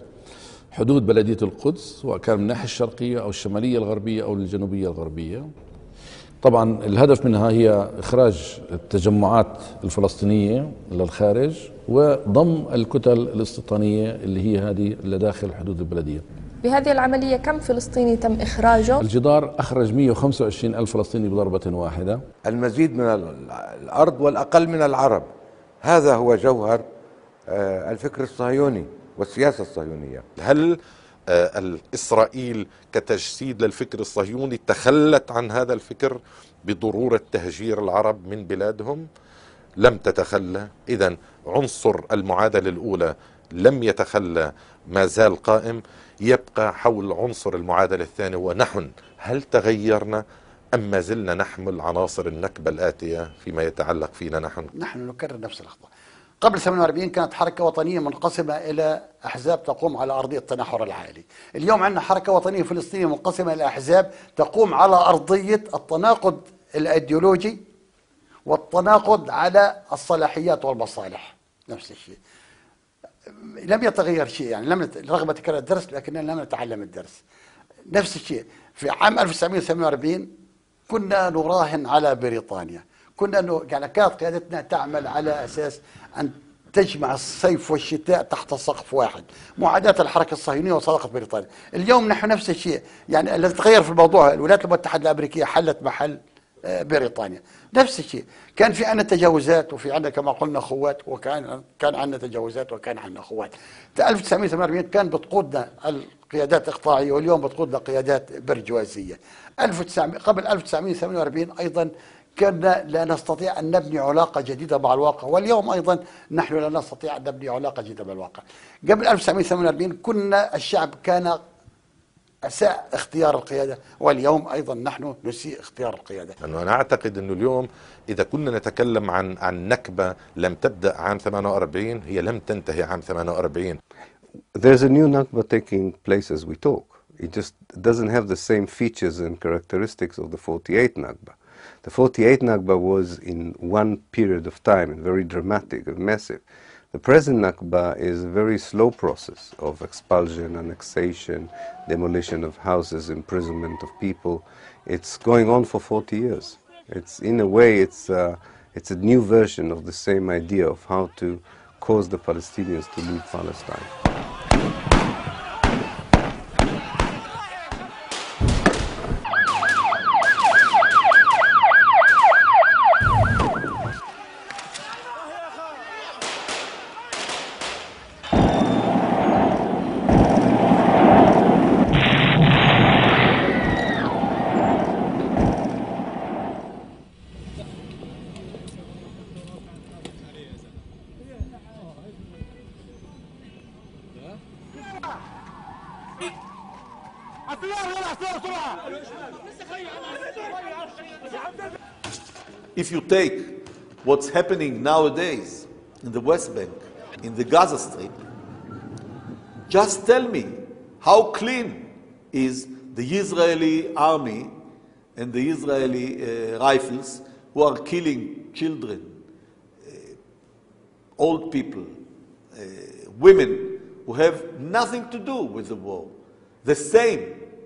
حدود بلدية القدس، سواء كان من الناحية الشرقية أو الشمالية الغربية أو الجنوبية الغربية. طبعا الهدف منها هي إخراج التجمعات الفلسطينية للخارج وضم الكتل الاستيطانية اللي هي هذه اللي داخل حدود البلدية. بهذه العملية كم فلسطيني تم إخراجه؟ الجدار أخرج 125 ألف فلسطيني بضربة واحدة. المزيد من الأرض والأقل من العرب، هذا هو جوهر الفكر الصهيوني والسياسة الصهيونية. هل إسرائيل كتجسيد للفكر الصهيوني تخلت عن هذا الفكر بضرورة تهجير العرب من بلادهم؟ لم تتخلى. إذن عنصر المعادلة الأولى لم يتخلى، ما زال قائم. يبقى حول عنصر المعادلة الثانية ونحن هل تغيرنا أم ما زلنا نحمل عناصر النكبة الآتية فيما يتعلق فينا نحن نكرر نفس الأخطاء. قبل 48 كانت حركة وطنية منقسمة إلى أحزاب تقوم على أرضية التنحر العائلي. اليوم عندنا حركة وطنية فلسطينية منقسمة إلى أحزاب تقوم على أرضية التناقض الأيديولوجي والتناقض على الصلاحيات والمصالح. نفس الشيء، لم يتغير شيء، يعني رغم تكرار الدرس لكننا لم نتعلم الدرس. نفس الشيء في عام 1948 كنا نراهن على بريطانيا، يعني كانت قيادتنا تعمل على أساس أن تجمع الصيف والشتاء تحت سقف واحد، معاداة الحركة الصهيونية وصداقة بريطانيا. اليوم نحن نفس الشيء، يعني الذي تغير في الموضوع الولايات المتحدة الأمريكية حلت محل بريطانيا. نفس الشيء، كان في عندنا تجاوزات وفي عندنا كما قلنا خوات، وكان عندنا تجاوزات وكان عندنا خوات. 1948 كان بتقودنا القيادات إقطاعية واليوم بتقودنا قيادات برجوازية. قبل 1948 أيضا كنا لا نستطيع أن نبني علاقة جديدة مع الواقع، واليوم أيضا نحن لا نستطيع أن نبني علاقة جديدة مع الواقع. قبل 1948 كنا الشعب كان أساء اختيار القيادة، واليوم أيضا نحن نسيء اختيار القيادة. أنا أعتقد أنه اليوم إذا كنا نتكلم عن نكبة لم تبدأ عام 48 هي لم تنتهي عام 48. There's a new Nakba taking place as we talk. It just doesn't have the same features and characteristics of the 48 Nakba. The 48 Nakba was in one period of time and very dramatic and massive. The present Nakba is a very slow process of expulsion, annexation, demolition of houses, imprisonment of people. It's going on for 40 years. It's, in a way, it's a new version of the same idea of how to cause the Palestinians to leave Palestine. If you take what's happening nowadays in the West Bank, in the Gaza Strip, just tell me how clean is the Israeli army and the Israeli rifles who are killing children, old people, women who have nothing to do with the war. The same,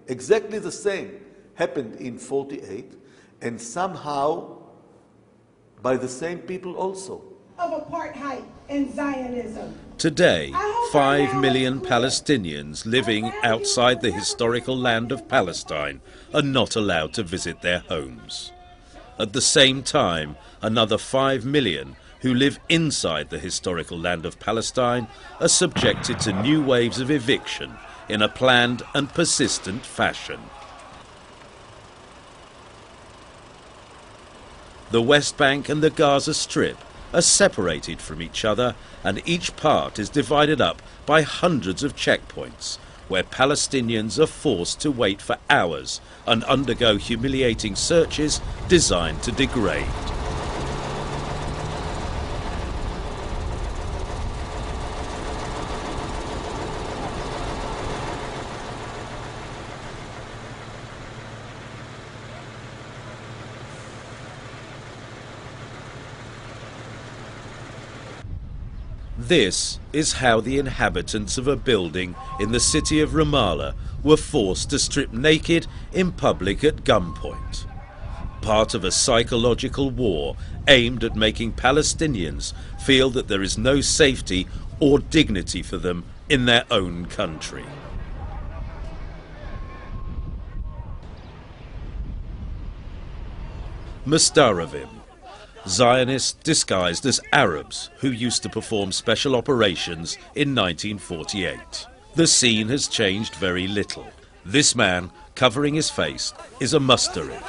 exactly the same, happened in 48, and somehow by the same people also. Of apartheid and Zionism. Today, 5 million Palestinians living outside the historical land of Palestine are not allowed to visit their homes. At the same time, another 5 million who live inside the historical land of Palestine are subjected to new waves of eviction in a planned and persistent fashion. The West Bank and the Gaza Strip are separated from each other, and each part is divided up by hundreds of checkpoints where Palestinians are forced to wait for hours and undergo humiliating searches designed to degrade. This is how the inhabitants of a building in the city of Ramallah were forced to strip naked in public at gunpoint. Part of a psychological war aimed at making Palestinians feel that there is no safety or dignity for them in their own country. Mustaravim, Zionists disguised as Arabs who used to perform special operations in 1948. The scene has changed very little. This man, covering his face, is a Mustarim,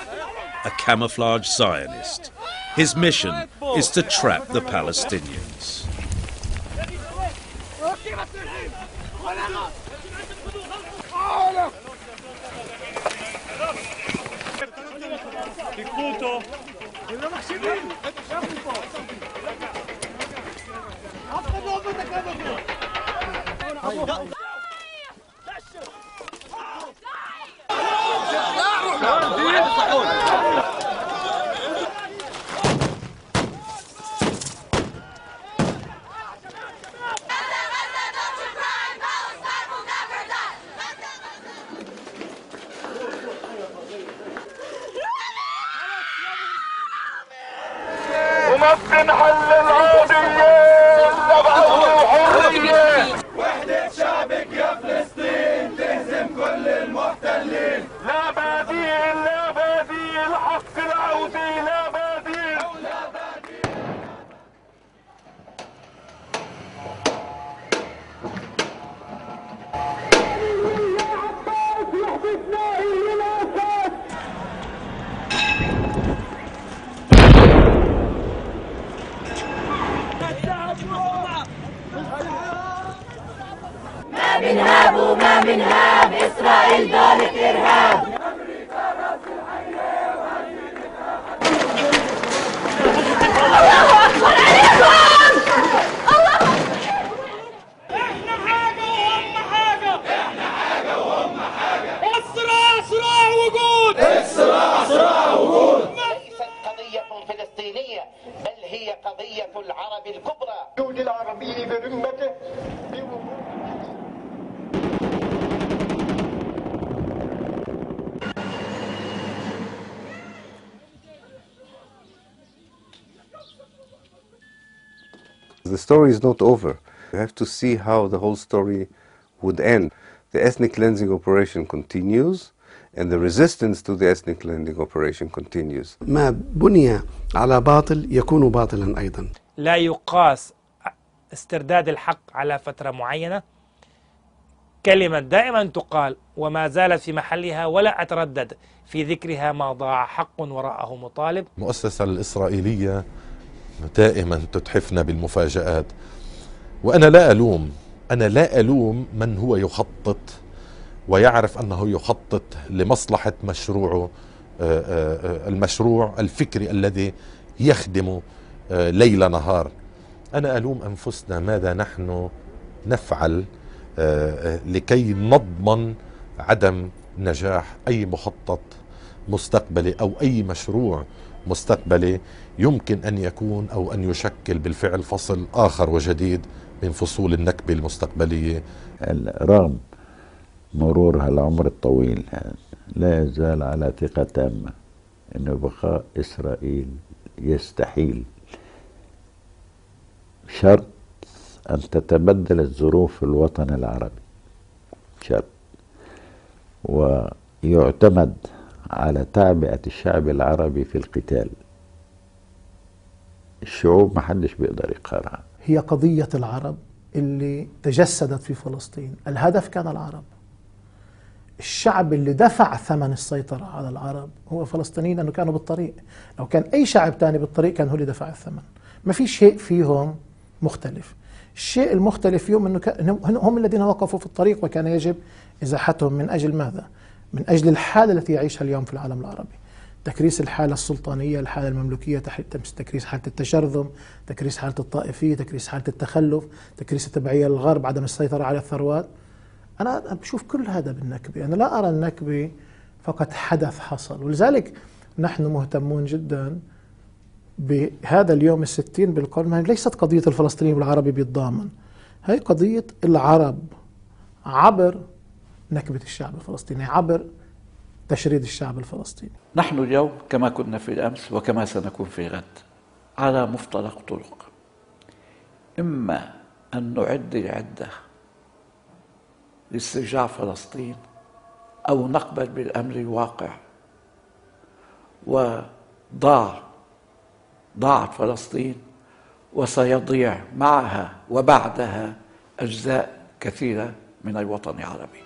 a camouflage Zionist. His mission is to trap the Palestinians. ونبقى نحل العودية نبقى حرية وحدة شعبك يا فلسطين تهزم كل المحتلين لا بديل لا بديل حق العودة لا بديل ما بنهاب وما بنهاب إسرائيل دولة إرهاب الله أكبر عليكم احنا حاجة وهم حاجة احنا حاجة وهم حاجة الصراع صراع وجود الصراع صراع وجود ليست قضية فلسطينية بل هي قضية العرب الكبرى الوجود العربي برمته The story is not over. You have to see how the whole story would end. The ethnic cleansing operation continues, and the resistance to the ethnic cleansing operation continues. ما بني على باطل يكون باطلا أيضا. لا يقاس استرداد الحق على فترة معينة. كلمة دائما تقال وما زالت في محلها ولا أتردد في ذكرها ما ضاع حق وراءه مطالب. المؤسسة الإسرائيلية دائما تتحفنا بالمفاجآت، وأنا لا ألوم من هو يخطط ويعرف أنه يخطط لمصلحة مشروعه، المشروع الفكري الذي يخدم ليل نهار. أنا ألوم أنفسنا ماذا نحن نفعل لكي نضمن عدم نجاح أي مخطط مستقبلي أو أي مشروع مستقبلي يمكن أن يكون أو أن يشكل بالفعل فصل آخر وجديد من فصول النكبة المستقبلية. رغم مرور هالعمر الطويل لا يزال على ثقة تامة أن بقاء إسرائيل يستحيل، شرط أن تتبدل الظروف في الوطن العربي، شرط، ويعتمد على تعبئة الشعب العربي في القتال. الشعوب ما حدش بيقدر يقهرها. هي قضية العرب اللي تجسدت في فلسطين، الهدف كان العرب. الشعب اللي دفع ثمن السيطرة على العرب هو فلسطينيين، لأنه كانوا بالطريق. لو كان أي شعب تاني بالطريق كان هو اللي دفع الثمن. ما في شيء فيهم مختلف. الشيء المختلف فيهم أنه هم الذين وقفوا في الطريق، وكان يجب إزاحتهم. من أجل ماذا؟ من أجل الحالة التي يعيشها اليوم في العالم العربي، تكريس الحالة السلطانية، الحالة المملوكية، تكريس حالة التشرذم، تكريس حالة الطائفية، تكريس حالة التخلف، تكريس التبعية للغرب، عدم السيطرة على الثروات. أنا بشوف كل هذا بالنكبة. أنا لا أرى النكبة فقط حدث حصل، ولذلك نحن مهتمون جدا بهذا اليوم 60 بالقرن ليست قضية الفلسطيني والعربي بيتضامن، هي قضية العرب عبر نكبة الشعب الفلسطيني، عبر تشريد الشعب الفلسطيني. نحن اليوم كما كنا في الأمس وكما سنكون في غد على مفترق طرق، إما أن نعد العدة لاسترجاع فلسطين أو نقبل بالأمر الواقع ضاعت فلسطين وسيضيع معها وبعدها أجزاء كثيرة من الوطن العربي.